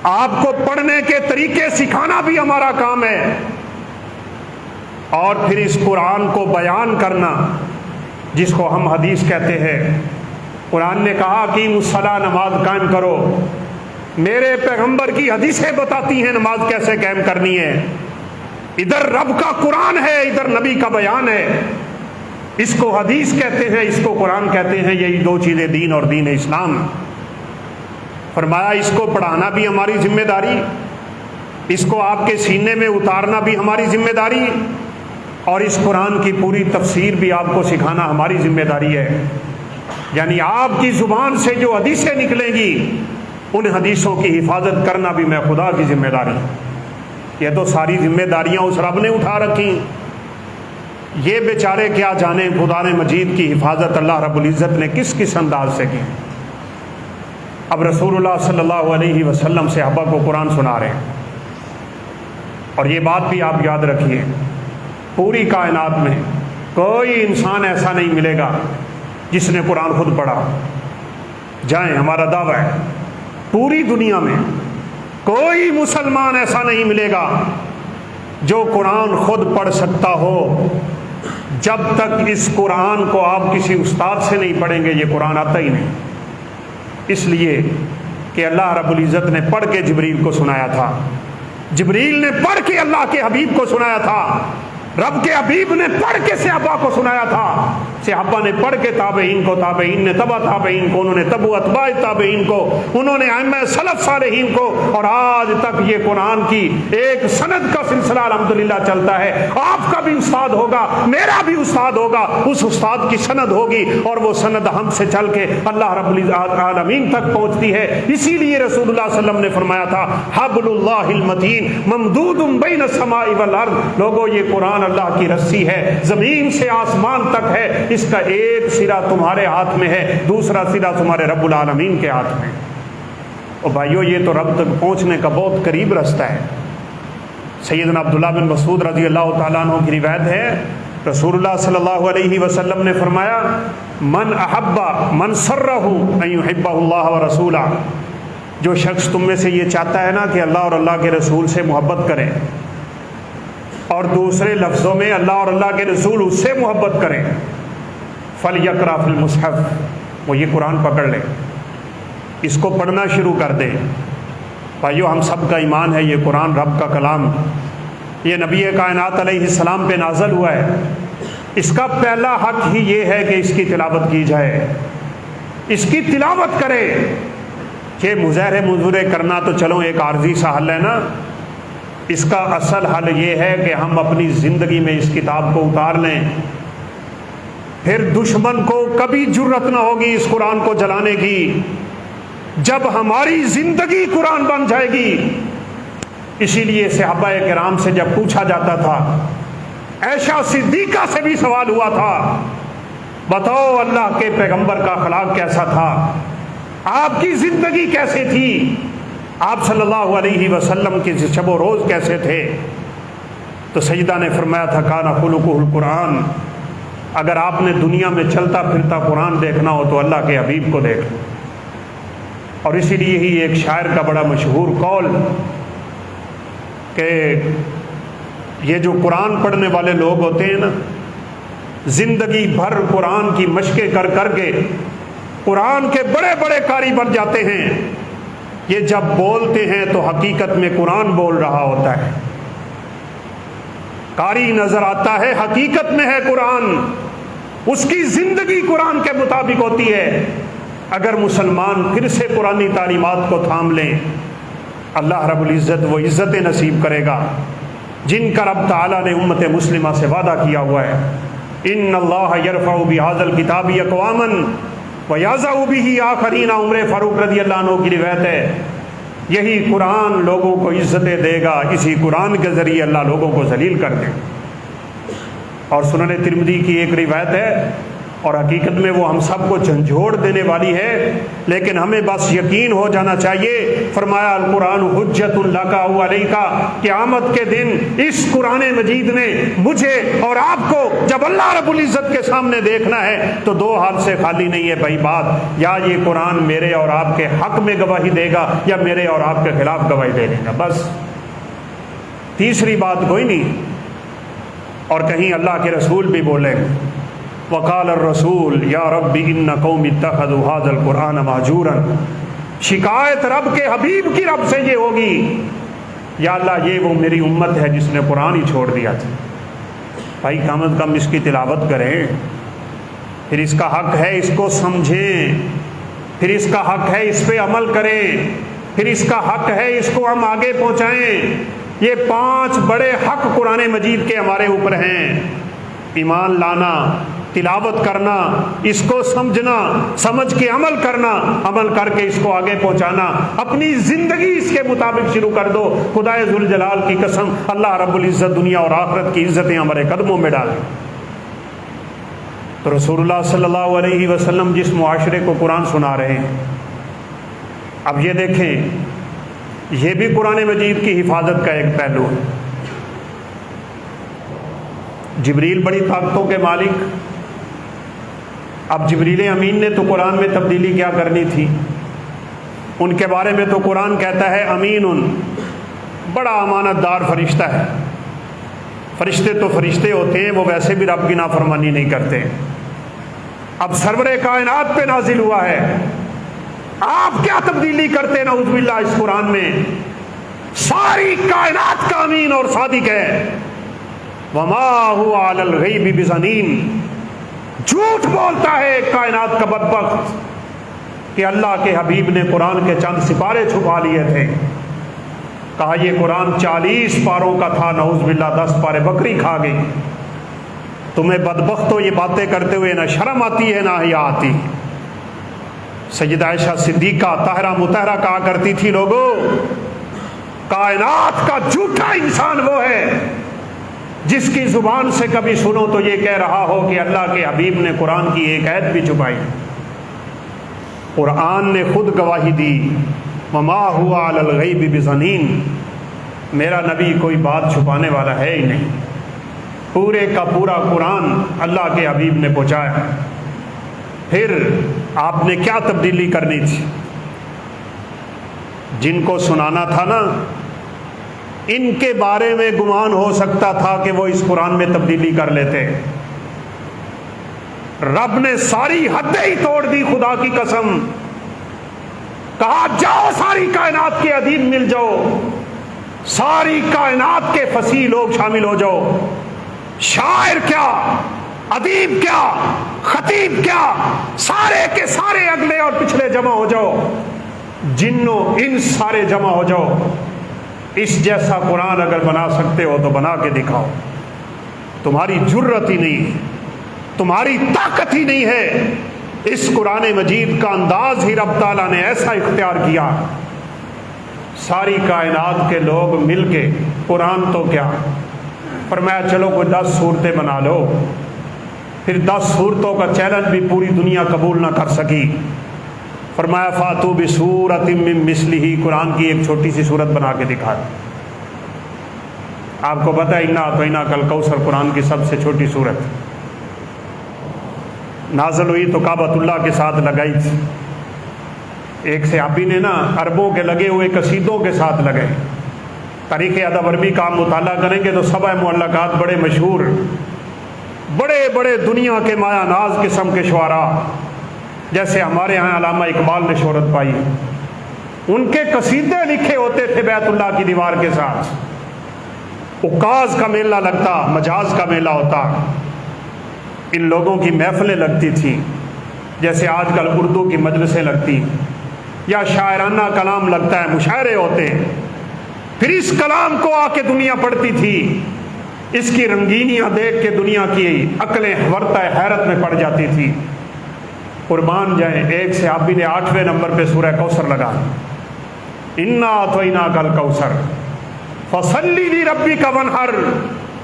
آپ کو پڑھنے کے طریقے سکھانا بھی ہمارا کام ہے، اور پھر اس قرآن کو بیان کرنا جس کو ہم حدیث کہتے ہیں۔ قرآن نے کہا کہ الصلاۃ، نماز قائم کرو، میرے پیغمبر کی حدیثیں بتاتی ہیں نماز کیسے قائم کرنی ہے۔ ادھر رب کا قرآن ہے، ادھر نبی کا بیان ہے، اس کو حدیث کہتے ہیں، اس کو قرآن کہتے ہیں، یہی دو چیزیں دین اور دین اسلام۔ فرمایا اس کو پڑھانا بھی ہماری ذمہ داری، اس کو آپ کے سینے میں اتارنا بھی ہماری ذمہ داری، اور اس قرآن کی پوری تفسیر بھی آپ کو سکھانا ہماری ذمہ داری ہے۔ یعنی آپ کی زبان سے جو حدیثیں نکلیں گی ان حدیثوں کی حفاظت کرنا بھی میں خدا کی ذمہ داری۔ یہ تو ساری ذمہ داریاں اس رب نے اٹھا رکھی، یہ بیچارے کیا جانے قرآن مجید کی حفاظت اللہ رب العزت نے کس کس انداز سے کی۔ اب رسول اللہ صلی اللہ علیہ وسلم صحابہ کو قرآن سنا رہے ہیں، اور یہ بات بھی آپ یاد رکھیے، پوری کائنات میں کوئی انسان ایسا نہیں ملے گا جس نے قرآن خود پڑھا۔ جائیں، ہمارا دعویٰ ہے، پوری دنیا میں کوئی مسلمان ایسا نہیں ملے گا جو قرآن خود پڑھ سکتا ہو، جب تک اس قرآن کو آپ کسی استاد سے نہیں پڑھیں گے یہ قرآن آتا ہی نہیں۔ اس لیے کہ اللہ رب العزت نے پڑھ کے جبریل کو سنایا تھا، جبریل نے پڑھ کے اللہ کے حبیب کو سنایا تھا، رب کے حبیب نے پڑھ کے صحابہ کو سنایا تھا، صحابہ نے پڑھ کے تابعین کو، تابعین نے تبع تابعین کو، انہوں نے تبع اتباع تابعین کو، انہوں نے ائمہ سلف صالحین کو، اور آج تک یہ قرآن کی ایک سند کا سلسلہ الحمدللہ چلتا ہے۔ آپ کا بھی استاد ہوگا، میرا بھی استاد ہوگا، اس استاد کی سند ہوگی، اور وہ سند ہم سے چل کے اللہ رب العالمین تک پہنچتی ہے۔ اسی لیے رسول اللہ صلی اللہ علیہ وسلم نے فرمایا تھا حبل اللہ المتین ممدود بین السماء والارض، لوگوں یہ قرآن اللہ کی رسی ہے، زمین سے آسمان تک ہے، اس کا ایک سرا تمہارے ہاتھ میں ہے، دوسرا سرا تمہارے رب العالمین کے ہاتھ میں۔ اور بھائیو یہ تو رب تک پہنچنے کا بہت قریب رستہ ہے۔ سیدنا عبداللہ بن مسعود رضی اللہ تعالیٰ عنہ کی روایت ہے، رسول اللہ صلی اللہ علیہ وسلم نے فرمایا من احب من سرہ ان یحبہ اللہ ورسولہ، جو شخص تم میں سے یہ چاہتا ہے نا کہ اللہ اور اللہ کے رسول سے محبت کرے، اور دوسرے لفظوں میں اللہ اور اللہ کے رسول اس سے محبت کریں، فَلْيَقْرَأْ فِي الْمُصْحَفِ، وہ یہ قرآن پکڑ لے، اس کو پڑھنا شروع کر دے۔ بھائیو ہم سب کا ایمان ہے یہ قرآن رب کا کلام، یہ نبی کائنات علیہ السلام پہ نازل ہوا ہے، اس کا پہلا حق ہی یہ ہے کہ اس کی تلاوت کی جائے، اس کی تلاوت کرے۔ کہ مظاہرے مظاہرے کرنا تو چلو ایک عارضی سا حل ہے نا، اس کا اصل حل یہ ہے کہ ہم اپنی زندگی میں اس کتاب کو اتار لیں، پھر دشمن کو کبھی جرت نہ ہوگی اس قرآن کو جلانے کی، جب ہماری زندگی قرآن بن جائے گی۔ اسی لیے صحابہ کرام سے جب پوچھا جاتا تھا، عائشہ صدیقہ سے بھی سوال ہوا تھا، بتاؤ اللہ کے پیغمبر کا اخلاق کیسا تھا، آپ کی زندگی کیسے تھی، آپ صلی اللہ علیہ وسلم کے شب و روز کیسے تھے؟ تو سیدہ نے فرمایا تھا کانا خلقہ القرآن، اگر آپ نے دنیا میں چلتا پھرتا قرآن دیکھنا ہو تو اللہ کے حبیب کو دیکھ لو۔ اور اسی لیے ہی ایک شاعر کا بڑا مشہور قول کہ یہ جو قرآن پڑھنے والے لوگ ہوتے ہیں نا، زندگی بھر قرآن کی مشقیں کر کر کے قرآن کے بڑے بڑے قاری بن جاتے ہیں، یہ جب بولتے ہیں تو حقیقت میں قرآن بول رہا ہوتا ہے، قاری نظر آتا ہے حقیقت میں ہے قرآن، اس کی زندگی قرآن کے مطابق ہوتی ہے۔ اگر مسلمان پھر سے قرآنی تعلیمات کو تھام لیں، اللہ رب العزت وہ عزتیں نصیب کرے گا جن کا رب تعالیٰ نے امت مسلمہ سے وعدہ کیا ہوا ہے۔ ان اللہ یرفع بہذا الکتاب اقواما ویضع بہ آخرین، عمر فاروق رضی اللہ عنہ کی روایت ہے، یہی قرآن لوگوں کو عزتیں دے گا، اسی قرآن کے ذریعے اللہ لوگوں کو ذلیل کر دے۔ اور سنن ترمذی کی ایک روایت ہے اور حقیقت میں وہ ہم سب کو جھنجھوڑ دینے والی ہے، لیکن ہمیں بس یقین ہو جانا چاہیے۔ فرمایا القرآن حجت لک او علیک، قیامت کے دن اس قرآن مجید نے مجھے اور آپ کو جب اللہ رب العزت کے سامنے دیکھنا ہے تو دو حال سے خالی نہیں ہے بھائی بات، یا یہ قرآن میرے اور آپ کے حق میں گواہی دے گا یا میرے اور آپ کے خلاف گواہی دے دے گا، بس تیسری بات کوئی نہیں۔ اور کہیں اللہ کے رسول بھی بولے وقال الرسول یا رب ان قوم اتخذوا هذا القرآن مہجورا، شکایت رب کے حبیب کی رب سے یہ ہوگی، یا اللہ یہ وہ میری امت ہے جس نے قرآن ہی چھوڑ دیا تھا۔ بھائی کم از کم اس کی تلاوت کریں، پھر اس کا حق ہے اس کو سمجھیں، پھر اس کا حق ہے اس پہ عمل کریں، پھر اس کا حق ہے اس کو ہم آگے پہنچائیں۔ یہ 5 بڑے حق قرآن مجید کے ہمارے اوپر ہیں، ایمان لانا، تلاوت کرنا، اس کو سمجھنا، سمجھ کے عمل کرنا، عمل کر کے اس کو آگے پہنچانا، اپنی زندگی اس کے مطابق شروع کر دو۔ خدائے ذوالجلال کی قسم، اللہ رب العزت دنیا اور آخرت کی عزتیں ہمارے قدموں میں ڈالے۔ تو رسول اللہ صلی اللہ علیہ وسلم جس معاشرے کو قرآن سنا رہے ہیں، اب یہ دیکھیں، یہ بھی قرآن مجید کی حفاظت کا ایک پہلو ہے۔ جبریل بڑی طاقتوں کے مالک، اب جبریل امین نے تو قرآن میں تبدیلی کیا کرنی تھی؟ ان کے بارے میں تو قرآن کہتا ہے امین، بڑا امانت دار فرشتہ ہے۔ فرشتے تو فرشتے ہوتے ہیں، وہ ویسے بھی رب کی نافرمانی نہیں کرتے۔ اب سرور کائنات پہ نازل ہوا ہے، آپ کیا تبدیلی کرتے نعوذ باللہ اس قرآن میں؟ ساری کائنات کا امین اور صادق ہے۔ وما هو علی الغیب بضنین، جھوٹ بولتا ہے کائنات کا بدبخت کہ اللہ کے حبیب نے قرآن کے چند سپارے چھپا لیے تھے۔ کہا یہ قرآن 40 پاروں کا تھا، نعوذ باللہ 10 پارے بکری کھا گئی۔ تمہیں بدبختوں یہ باتیں کرتے ہوئے نہ شرم آتی ہے نہ حیا آتی۔ سیدہ عائشہ صدیقہ طاہرہ مطہرہ کہا کرتی تھی، لوگوں کائنات کا جھوٹا انسان وہ ہے جس کی زبان سے کبھی سنو تو یہ کہہ رہا ہو کہ اللہ کے حبیب نے قرآن کی ایک آیت بھی چھپائی۔ قرآن نے خود گواہی دی، وما هو علی الغیب بضنین، میرا نبی کوئی بات چھپانے والا ہے ہی نہیں۔ پورے کا پورا قرآن اللہ کے حبیب نے پہنچایا۔ پھر آپ نے کیا تبدیلی کرنی تھی؟ جن کو سنانا تھا نا، ان کے بارے میں گمان ہو سکتا تھا کہ وہ اس قرآن میں تبدیلی کر لیتے۔ رب نے ساری حدیں ہی توڑ دی، خدا کی قسم۔ کہا جاؤ ساری کائنات کے ادیب مل جاؤ، ساری کائنات کے فصیح لوگ شامل ہو جاؤ، شاعر کیا، ادیب کیا، خطیب کیا، سارے کے سارے اگلے اور پچھلے جمع ہو جاؤ، جنوں انس سارے جمع ہو جاؤ۔ اس جیسا قرآن اگر بنا سکتے ہو تو بنا کے دکھاؤ۔ تمہاری جرت ہی نہیں ہے، تمہاری طاقت ہی نہیں ہے۔ اس قرآن مجید کا انداز ہی رب تعالیٰ نے ایسا اختیار کیا، ساری کائنات کے لوگ مل کے قرآن تو کیا، فرمایا چلو کوئی 10 صورتیں بنا لو۔ پھر 10 صورتوں کا چیلنج بھی پوری دنیا قبول نہ کر سکی۔ فرمایا فاتو بسورۃ من مثلہ، قرآن کی ایک چھوٹی سی صورت بنا کے دکھا دی۔ آپ کو پتہ ہے انا اعطیناک الکوثر قرآن کی سب سے چھوٹی صورت نازل ہوئی تو کعبۃ اللہ کے ساتھ لگائی تھی۔ ایک صحابی نے نا عربوں کے لگے ہوئے قصیدوں کے ساتھ لگائے۔ تاریخ ادب عربی کا ہم مطالعہ کریں گے تو سبع معلقات بڑے مشہور، بڑے بڑے دنیا کے مایا ناز قسم کے شعراء، جیسے ہمارے ہاں علامہ اقبال نے شہرت پائی، ان کے قصیدے لکھے ہوتے تھے بیت اللہ کی دیوار کے ساتھ۔ عکاظ کا میلہ لگتا، مجاز کا میلہ ہوتا، ان لوگوں کی محفلیں لگتی تھیں، جیسے آج کل اردو کی مجلسیں لگتی، یا شاعرانہ کلام لگتا ہے، مشاعرے ہوتے۔ پھر اس کلام کو آ کے دنیا پڑھتی تھی، اس کی رنگینیاں دیکھ کے دنیا کی عقلیں ورطہ حیرت میں پڑ جاتی تھی۔ قربان جائیں، ایک صحابی نے 8ویں نمبر پہ سورہ کوثر لگا، انا اعطیناک الکوثر فصلی لربک وانحر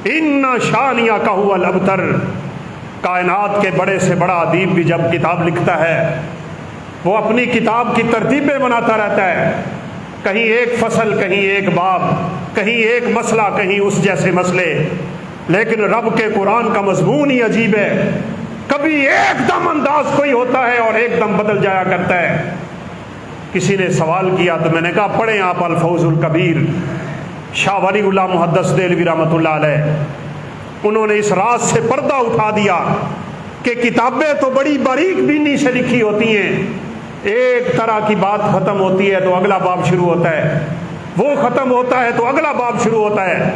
ان شانئک ھو الابتر۔ کائنات کے بڑے سے بڑا ادیب بھی جب کتاب لکھتا ہے وہ اپنی کتاب کی ترتیبیں بناتا رہتا ہے، کہیں ایک فصل، کہیں ایک باب، کہیں ایک مسئلہ، کہیں اس جیسے مسئلے، لیکن رب کے قرآن کا مضمون ہی عجیب ہے، کبھی ایک دم انداز کوئی ہوتا ہے اور ایک دم بدل جایا کرتا ہے۔ کسی نے سوال کیا تو میں نے کہا پڑھیں آپ الفوز الکبیر، شاہ ولی اللہ محدث دہلوی رحمۃ اللہ علیہ، انہوں نے اس راز سے پردہ اٹھا دیا کہ کتابیں تو بڑی باریک بینی سے لکھی ہوتی ہیں، ایک طرح کی بات ختم ہوتی ہے تو اگلا باب شروع ہوتا ہے، وہ ختم ہوتا ہے تو اگلا باب شروع ہوتا ہے،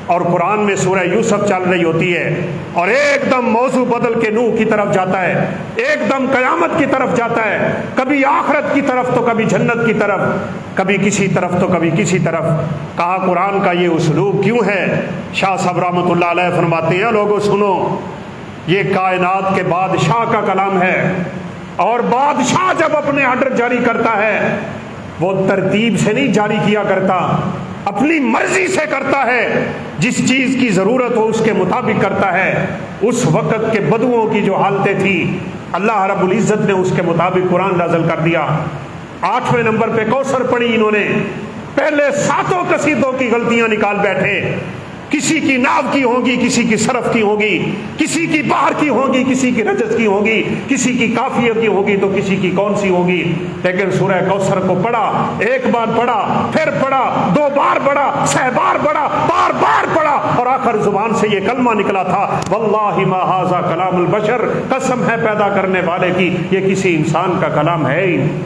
اور قرآن میں سورہ یوسف چل رہی ہوتی ہے اور ایک دم موضوع بدل کے نوح کی طرف جاتا ہے، ایک دم قیامت کی طرف جاتا ہے، کبھی آخرت کی طرف تو کبھی جنت کی طرف، کبھی کسی طرف تو کبھی کسی طرف۔ کہا قرآن کا یہ اسلوب کیوں ہے؟ شاہ صاحب رحمۃ اللہ علیہ فرماتے ہیں لوگوں سنو، یہ کائنات کے بادشاہ کا کلام ہے، اور بادشاہ جب اپنے آرڈر جاری کرتا ہے وہ ترتیب سے نہیں جاری کیا کرتا، اپنی مرضی سے کرتا ہے، جس چیز کی ضرورت ہو اس کے مطابق کرتا ہے۔ اس وقت کے بدوؤں کی جو حالتیں تھیں اللہ رب العزت نے اس کے مطابق قرآن نازل کر دیا۔ 8ویں نمبر پہ کوثر پڑھی انہوں نے، پہلے 7 قصیدوں کی غلطیاں نکال بیٹھے، کسی کی ناو کی ہوگی، کسی کی صرف کی ہوگی، کسی کی بحر کی ہوگی، کسی کی رجز کی ہوگی، کسی کی قافیہ کی ہوگی تو کسی کی کون سی ہوگی، لیکن سورہ کوثر کو پڑھا، ایک بار پڑھا، پھر پڑھا، 2 بار پڑھا، 6 بار پڑھا، بار بار پڑھا، اور آخر زبان سے یہ کلمہ نکلا تھا، واللہ ما ھذا کلام البشر، قسم ہے پیدا کرنے والے کی یہ کسی انسان کا کلام ہے ہی نہیں،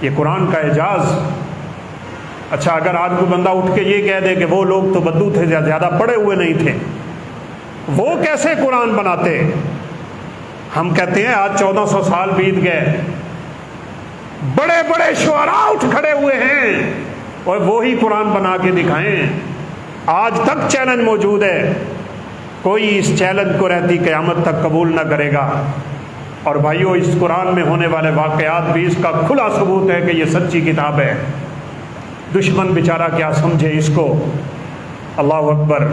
یہ قرآن کا اعجاز۔ اچھا اگر آج کوئی بندہ اٹھ کے یہ کہہ دے کہ وہ لوگ تو بدو تھے، زیادہ پڑھے ہوئے نہیں تھے، وہ کیسے قرآن بناتے؟ ہم کہتے ہیں آج 1400 سال بیت گئے، بڑے بڑے شعراء اٹھ کھڑے ہوئے ہیں اور وہی قرآن بنا کے دکھائیں، آج تک چیلنج موجود ہے، کوئی اس چیلنج کو رہتی قیامت تک قبول نہ کرے گا۔ اور بھائیو اس قرآن میں ہونے والے واقعات بھی اس کا کھلا ثبوت ہے کہ یہ سچی کتاب ہے۔ دشمن بیچارہ کیا سمجھے اس کو، اللہ اکبر۔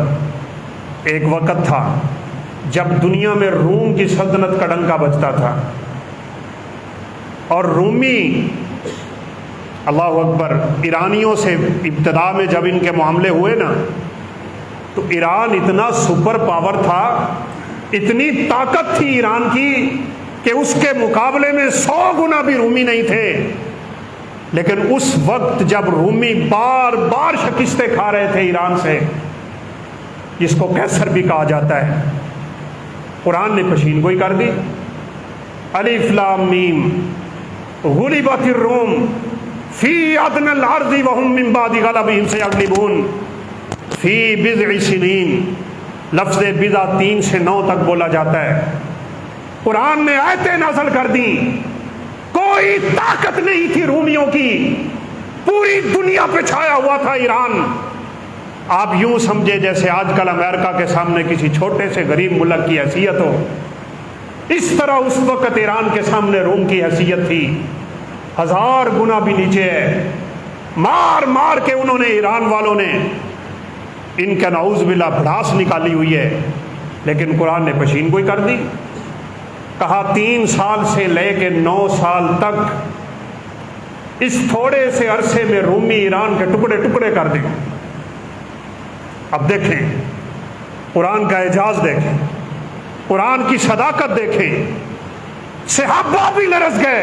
ایک وقت تھا جب دنیا میں روم کی سلطنت کا ڈنکا بجتا تھا، اور رومی، اللہ اکبر، ایرانیوں سے ابتدا میں جب ان کے معاملے ہوئے نا تو ایران اتنا سپر پاور تھا، اتنی طاقت تھی ایران کی کہ اس کے مقابلے میں 100 گنا بھی رومی نہیں تھے، لیکن اس وقت جب رومی بار بار شکستیں کھا رہے تھے ایران سے، جس کو قیصر بھی کہا جاتا ہے، قرآن نے پشین گوئی کر دی، الف لام میم غلبت الروم فی ادنی الارض وهم من بعد غلبهم سیغلبون فی بضع سنین۔ لفظ بضع 3 سے 9 تک بولا جاتا ہے۔ قرآن نے آیتیں نازل کر دیں، کوئی طاقت نہیں تھی رومیوں کی، پوری دنیا پہ چھایا ہوا تھا ایران۔ آپ یوں سمجھے جیسے آج کل امریکہ کے سامنے کسی چھوٹے سے غریب ملک کی حیثیت ہو، اس طرح اس وقت ایران کے سامنے روم کی حیثیت تھی، 1000 گنا بھی نیچے ہے۔ مار مار کے انہوں نے، ایران والوں نے، ان کا نعوذ باللہ بھڑاس نکالی ہوئی ہے، لیکن قرآن نے پشین گوئی کر دی۔ کہا 3 سال سے لے کے 9 سال تک اس تھوڑے سے عرصے میں رومی ایران کے ٹکڑے ٹکڑے کر دیں۔ اب دیکھیں قرآن کا اعجاز، دیکھیں قرآن کی صداقت، دیکھیں صحابہ بھی لرز گئے،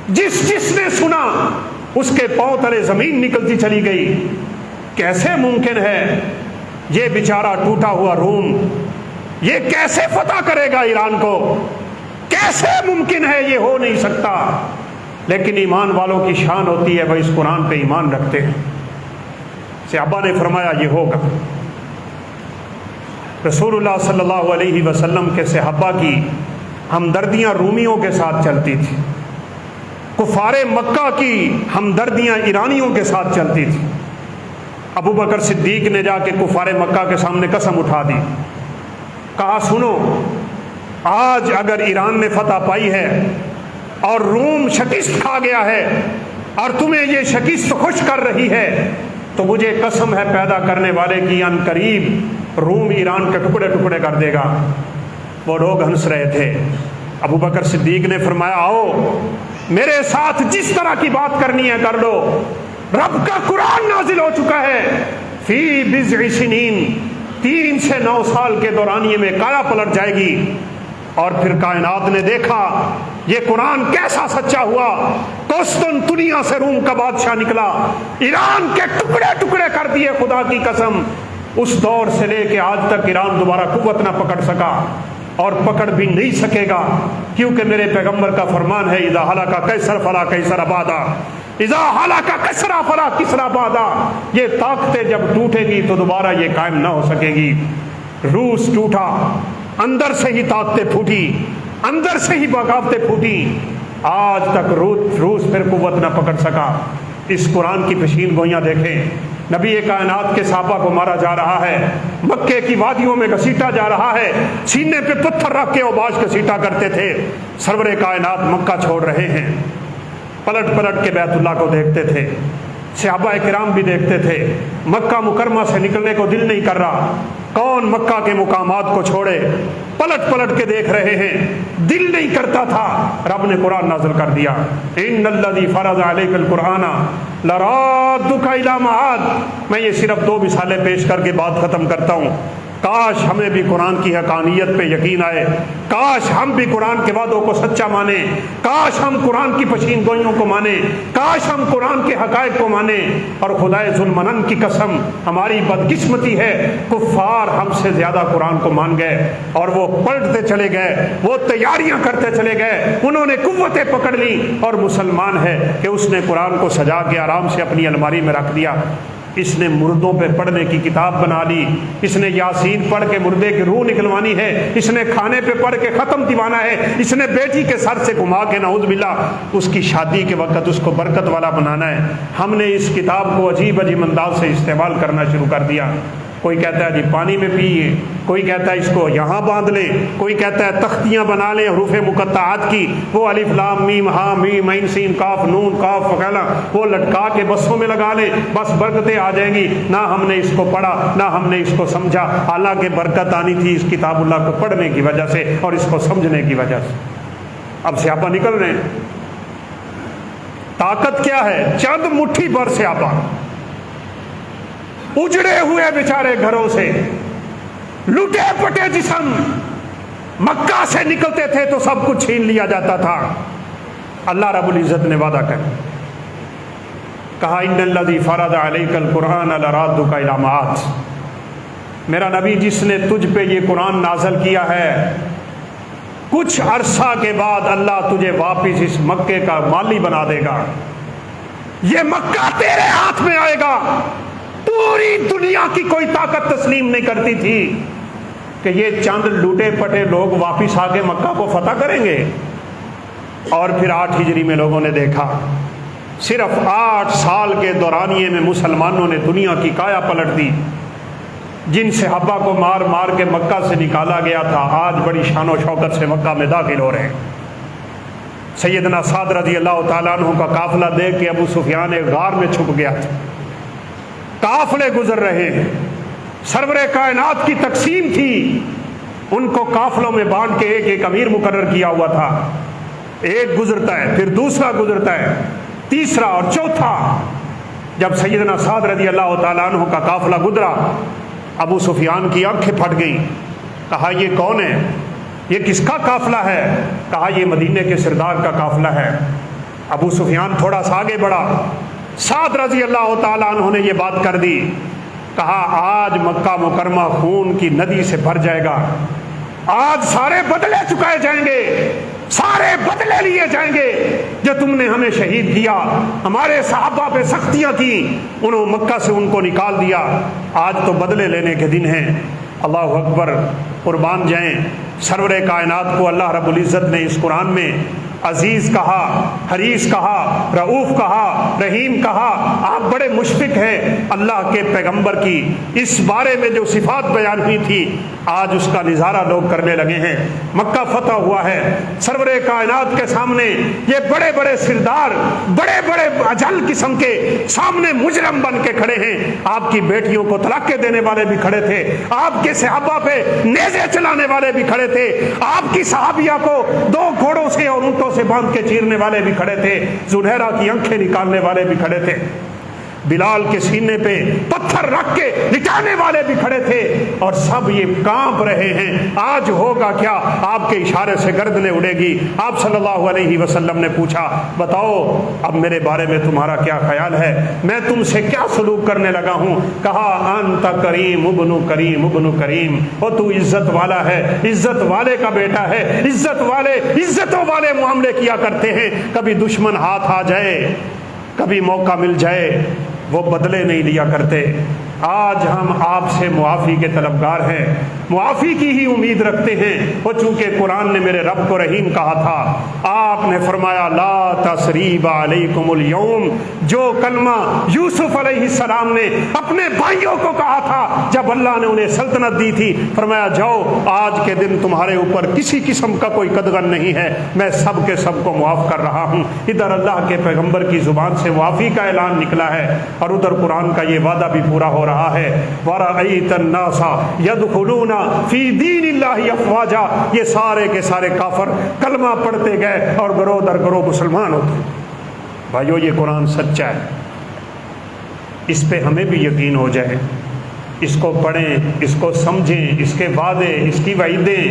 جس نے سنا اس کے پاؤں تلے زمین نکلتی چلی گئی۔ کیسے ممکن ہے یہ بیچارہ ٹوٹا ہوا روم یہ کیسے فتح کرے گا ایران کو؟ کیسے ممکن ہے؟ یہ ہو نہیں سکتا۔ لیکن ایمان والوں کی شان ہوتی ہے وہ اس قرآن پہ ایمان رکھتے ہیں۔ صحابہ نے فرمایا یہ ہوگا۔ رسول اللہ صلی اللہ علیہ وسلم کے صحابہ کی ہمدردیاں رومیوں کے ساتھ چلتی تھی، کفار مکہ کی ہمدردیاں ایرانیوں کے ساتھ چلتی تھی۔ ابو بکر صدیق نے جا کے کفار مکہ کے سامنے قسم اٹھا دی، کہا سنو، آج اگر ایران نے فتح پائی ہے اور روم شکست کھا گیا ہے اور تمہیں یہ شکست خوش کر رہی ہے تو مجھے قسم ہے پیدا کرنے والے کی ان قریب روم ایران کے ٹکڑے ٹکڑے کر دے گا۔ وہ لوگ ہنس رہے تھے۔ ابو بکر صدیق نے فرمایا آؤ میرے ساتھ جس طرح کی بات کرنی ہے کر لو، رب کا قرآن نازل ہو چکا ہے، فی بضع سنین، 3 سے 9 سال کے دورانیے میں کایا پلٹ جائے گی۔ اور پھر کائنات نے دیکھا یہ قرآن کیسا سچا ہوا، قسطنطنیہ سے روم کا بادشاہ نکلا، ایران کے ٹکڑے ٹکڑے کر دیے، خدا کی قسم اس دور سے لے کے آج تک ایران دوبارہ قوت نہ پکڑ سکا اور پکڑ بھی نہیں سکے گا، کیونکہ میرے پیغمبر کا فرمان ہے اذا ہلاک قیصر فلا قیصر ابادا، اذا ہلاک کسریٰ فلا کسریٰ ابادا۔ یہ طاقتیں جب ٹوٹے گی تو دوبارہ یہ قائم نہ ہو سکے گی۔ روس ٹوٹا، اندر سے ہی طاقتیں پھوٹی، اندر سے ہی بغاوتیں پھوٹی، آج تک روس پھر قوت نہ پکڑ سکا۔ اس قرآن کی پیشین گوئیاں دیکھیں، نبی کائنات کے صحابہ کو مارا جا رہا ہے، مکے کی وادیوں میں گھسیٹا جا رہا ہے، سینے پہ پتھر رکھ کے اوباش گھسیٹا کرتے تھے۔ سرور کائنات مکہ چھوڑ رہے ہیں، پلٹ پلٹ کے بیت اللہ کو دیکھتے تھے، صحابہ کرام بھی دیکھتے تھے، مکہ مکرمہ سے نکلنے کو دل نہیں کر رہا، کون مکہ کے مقامات کو چھوڑے، پلٹ پلٹ کے دیکھ رہے ہیں، دل نہیں کرتا تھا۔ رب نے قرآن نازل کر دیا، ان الذی فرض علیک القرآن لرادک الی معاد۔ میں یہ صرف 2 مثالیں پیش کر کے بات ختم کرتا ہوں۔ کاش ہمیں بھی قرآن کی حقانیت پہ یقین آئے، کاش ہم بھی قرآن کے وعدوں کو سچا مانیں، کاش ہم قرآن کی پشین گوئیوں کو مانیں، کاش ہم قرآن کے حقائق کو مانیں۔ اور خدائے ذوالمنن کی قسم ہماری بدقسمتی ہے، کفار ہم سے زیادہ قرآن کو مان گئے اور وہ پلٹتے چلے گئے، وہ تیاریاں کرتے چلے گئے، انہوں نے قوتیں پکڑ لی، اور مسلمان ہے کہ اس نے قرآن کو سجا کے آرام سے اپنی الماری میں رکھ دیا۔ اس نے مردوں پہ پڑھنے کی کتاب بنا لی، اس نے یاسین پڑھ کے مردے کی روح نکلوانی ہے، اس نے کھانے پہ پڑھ کے ختم دیوانا ہے، اس نے بیٹی کے سر سے گھما کے نعوذ باللہ اس کی شادی کے وقت اس کو برکت والا بنانا ہے۔ ہم نے اس کتاب کو عجیب عجیب انداز سے استعمال کرنا شروع کر دیا۔ کوئی کہتا ہے جی پانی میں پیئے، کوئی کہتا ہے اس کو یہاں باندھ لیں، کوئی کہتا ہے تختیاں بنا لیں حروف مقطعات کی، وہ الف لام میم ہا میم عین سین کاف نون کاف وغیرہ وہ لٹکا کے بسوں میں لگا لیں، بس برکتیں آ جائیں گی۔ نہ ہم نے اس کو پڑھا، نہ ہم نے اس کو سمجھا، حالانکہ برکت آنی تھی اس کتاب اللہ کو پڑھنے کی وجہ سے اور اس کو سمجھنے کی وجہ سے۔ اب سیاپا نکل رہے ہیں، طاقت کیا ہے؟ چند مٹھی بھر سیاپا، اجڑے ہوئے بیچارے گھروں سے، لوٹے پٹے جسم، مکہ سے نکلتے تھے تو سب کچھ چھین لیا جاتا تھا۔ اللہ رب العزت نے وعدہ کہا ان الذی فرض علیک القرآن لرادک الی معاد، میرا نبی جس نے تجھ پہ یہ قرآن نازل کیا ہے، کچھ عرصہ کے بعد اللہ تجھے واپس اس مکے کا مالی بنا دے گا، یہ مکہ تیرے ہاتھ میں آئے گا۔ پوری دنیا کی کوئی طاقت تسلیم نہیں کرتی تھی کہ یہ چند لوٹے پٹے لوگ واپس آ کے مکہ کو فتح کریں گے۔ اور پھر 8 ہجری میں لوگوں نے دیکھا، صرف 8 سال کے دورانیے میں مسلمانوں نے دنیا کی کایا پلٹ دی۔ جن صحابہ کو مار مار کے مکہ سے نکالا گیا تھا آج بڑی شان و شوکت سے مکہ میں داخل ہو رہے ہیں۔ سیدنا سعد رضی اللہ تعالیٰ عنہ کا قافلہ دیکھ کے ابو سفیان ایک غار میں چھپ گیا تھا، قافلے گزر رہے ہیں، سرور کائنات کی تقسیم تھی، ان کو قافلوں میں بانٹ کے ایک ایک امیر مقرر کیا ہوا تھا، ایک گزرتا ہے پھر دوسرا گزرتا ہے، تیسرا اور چوتھا۔ جب سیدنا سعد رضی اللہ تعالیٰ عنہ کا قافلہ گزرا، ابو سفیان کی آنکھیں پھٹ گئیں، کہا یہ کون ہے، یہ کس کا قافلہ ہے؟ کہا یہ مدینے کے سردار کا قافلہ ہے۔ ابو سفیان تھوڑا سا آگے بڑھا، سعد رضی اللہ تعالیٰ عنہ نے یہ بات کر دی، کہا آج مکہ مکرمہ خون کی ندی سے بھر جائے گا، آج سارے بدلے چکائے جائیں گے، سارے بدلے لیے جائیں گے جو تم نے ہمیں شہید کیا، ہمارے صحابہ پہ سختیاں کی، انہوں مکہ سے ان کو نکال دیا، آج تو بدلے لینے کے دن ہیں۔ اللہ اکبر، قربان جائیں، سرور کائنات کو اللہ رب العزت نے اس قرآن میں عزیز کہا، حریص کہا، رؤوف کہا، رحیم کہا۔ آپ بڑے مشفق ہیں۔ اللہ کے پیغمبر کی اس بارے میں جو صفات بیان ہوئی تھی آج اس کا نظارہ لوگ کرنے لگے ہیں۔ مکہ فتح ہوا ہے، سرور کائنات کے سامنے یہ بڑے بڑے سردار، بڑے بڑے اجل قسم کے سامنے مجرم بن کے کھڑے ہیں۔ آپ کی بیٹیوں کو طلاقیں دینے والے بھی کھڑے تھے، آپ کے صحابہ پہ نیزے چلانے والے بھی کھڑے تھے، آپ کی صحابیہ کو 2 گھوڑوں سے اور اونٹوں سے باندھ کے چیرنے والے بھی کھڑے تھے، زنیرہ کی آنکھیں نکالنے والے بھی کھڑے تھے، بلال کے سینے پہ پتھر رکھ کے لٹانے والے بھی کھڑے تھے، اور سب یہ کانپ رہے ہیں۔ آج ہوگا کیا؟ آپ کے اشارے سے گردنیں اڑے گی۔ آپ صلی اللہ علیہ وسلم نے پوچھا، بتاؤ اب میرے بارے میں تمہارا کیا خیال ہے؟ میں تم سے کیا سلوک کرنے لگا ہوں؟ کہا انت کریم ابن کریم ابن کریم، وہ تو عزت والا ہے، عزت والے کا بیٹا ہے، عزت والے عزتوں والے معاملے کیا کرتے ہیں۔ کبھی دشمن ہاتھ آ جائے، کبھی موقع مل جائے، وہ بدلے نہیں لیا کرتے۔ آج ہم آپ سے معافی کے طلبگار ہیں، معافی کی ہی امید رکھتے ہیں۔ وہ چونکہ قرآن نے میرے رب کو رحیم کہا تھا، آپ نے فرمایا لا تثریب علیکم اليوم، جو کلمہ یوسف علیہ السلام نے اپنے بھائیوں کو کہا تھا جب اللہ نے انہیں سلطنت دی تھی، فرمایا جاؤ آج کے دن تمہارے اوپر کسی قسم کا کوئی قدغن نہیں ہے، میں سب کے سب کو معاف کر رہا ہوں۔ ادھر اللہ کے پیغمبر کی زبان سے معافی کا اعلان نکلا ہے، اور ادھر قرآن کا یہ وعدہ بھی پورا ہو رہا ہے، وَرَأَيْتَ النَّاسَ يَدْخُلُونَ فِي دِينِ اللَّهِ أَفْوَاجًا، یہ سارے کے سارے کافر کلمہ پڑھتے گئے اور گروہ در گروہ مسلمان ہوتے۔ بھائیو یہ قرآن سچا ہے، اس پہ ہمیں بھی یقین ہو جائے، اس کو پڑھیں، اس کو سمجھیں، اس کے وعدے، اس کی وعیدیں،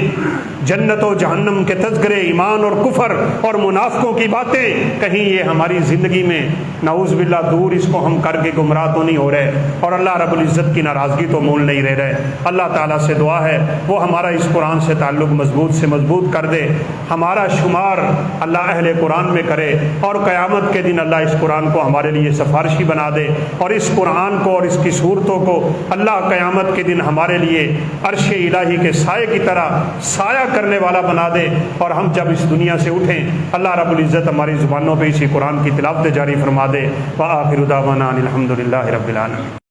جنت و جہنم کے تذکرے، ایمان اور کفر اور منافقوں کی باتیں، کہیں یہ ہماری زندگی میں نعوذ باللہ دور اس کو ہم کر کے گمراہ تو نہیں ہو رہے، اور اللہ رب العزت کی ناراضگی تو مول نہیں رہ رہے۔ اللہ تعالیٰ سے دعا ہے وہ ہمارا اس قرآن سے تعلق مضبوط سے مضبوط کر دے، ہمارا شمار اللہ اہل قرآن میں کرے، اور قیامت کے دن اللہ اس قرآن کو ہمارے لیے سفارشی بنا دے، اور اس قرآن کو اور اس کی صورتوں کو اللہ قیامت کے دن ہمارے لیے عرش الہی کے سائے کی طرح سایہ کرنے والا بنا دے، اور ہم جب اس دنیا سے اٹھیں اللہ رب العزت ہماری زبانوں پہ اسی قرآن کی تلاوت جاری فرما دے۔ وآخر دعوانا ان الحمد للہ رب العالمین۔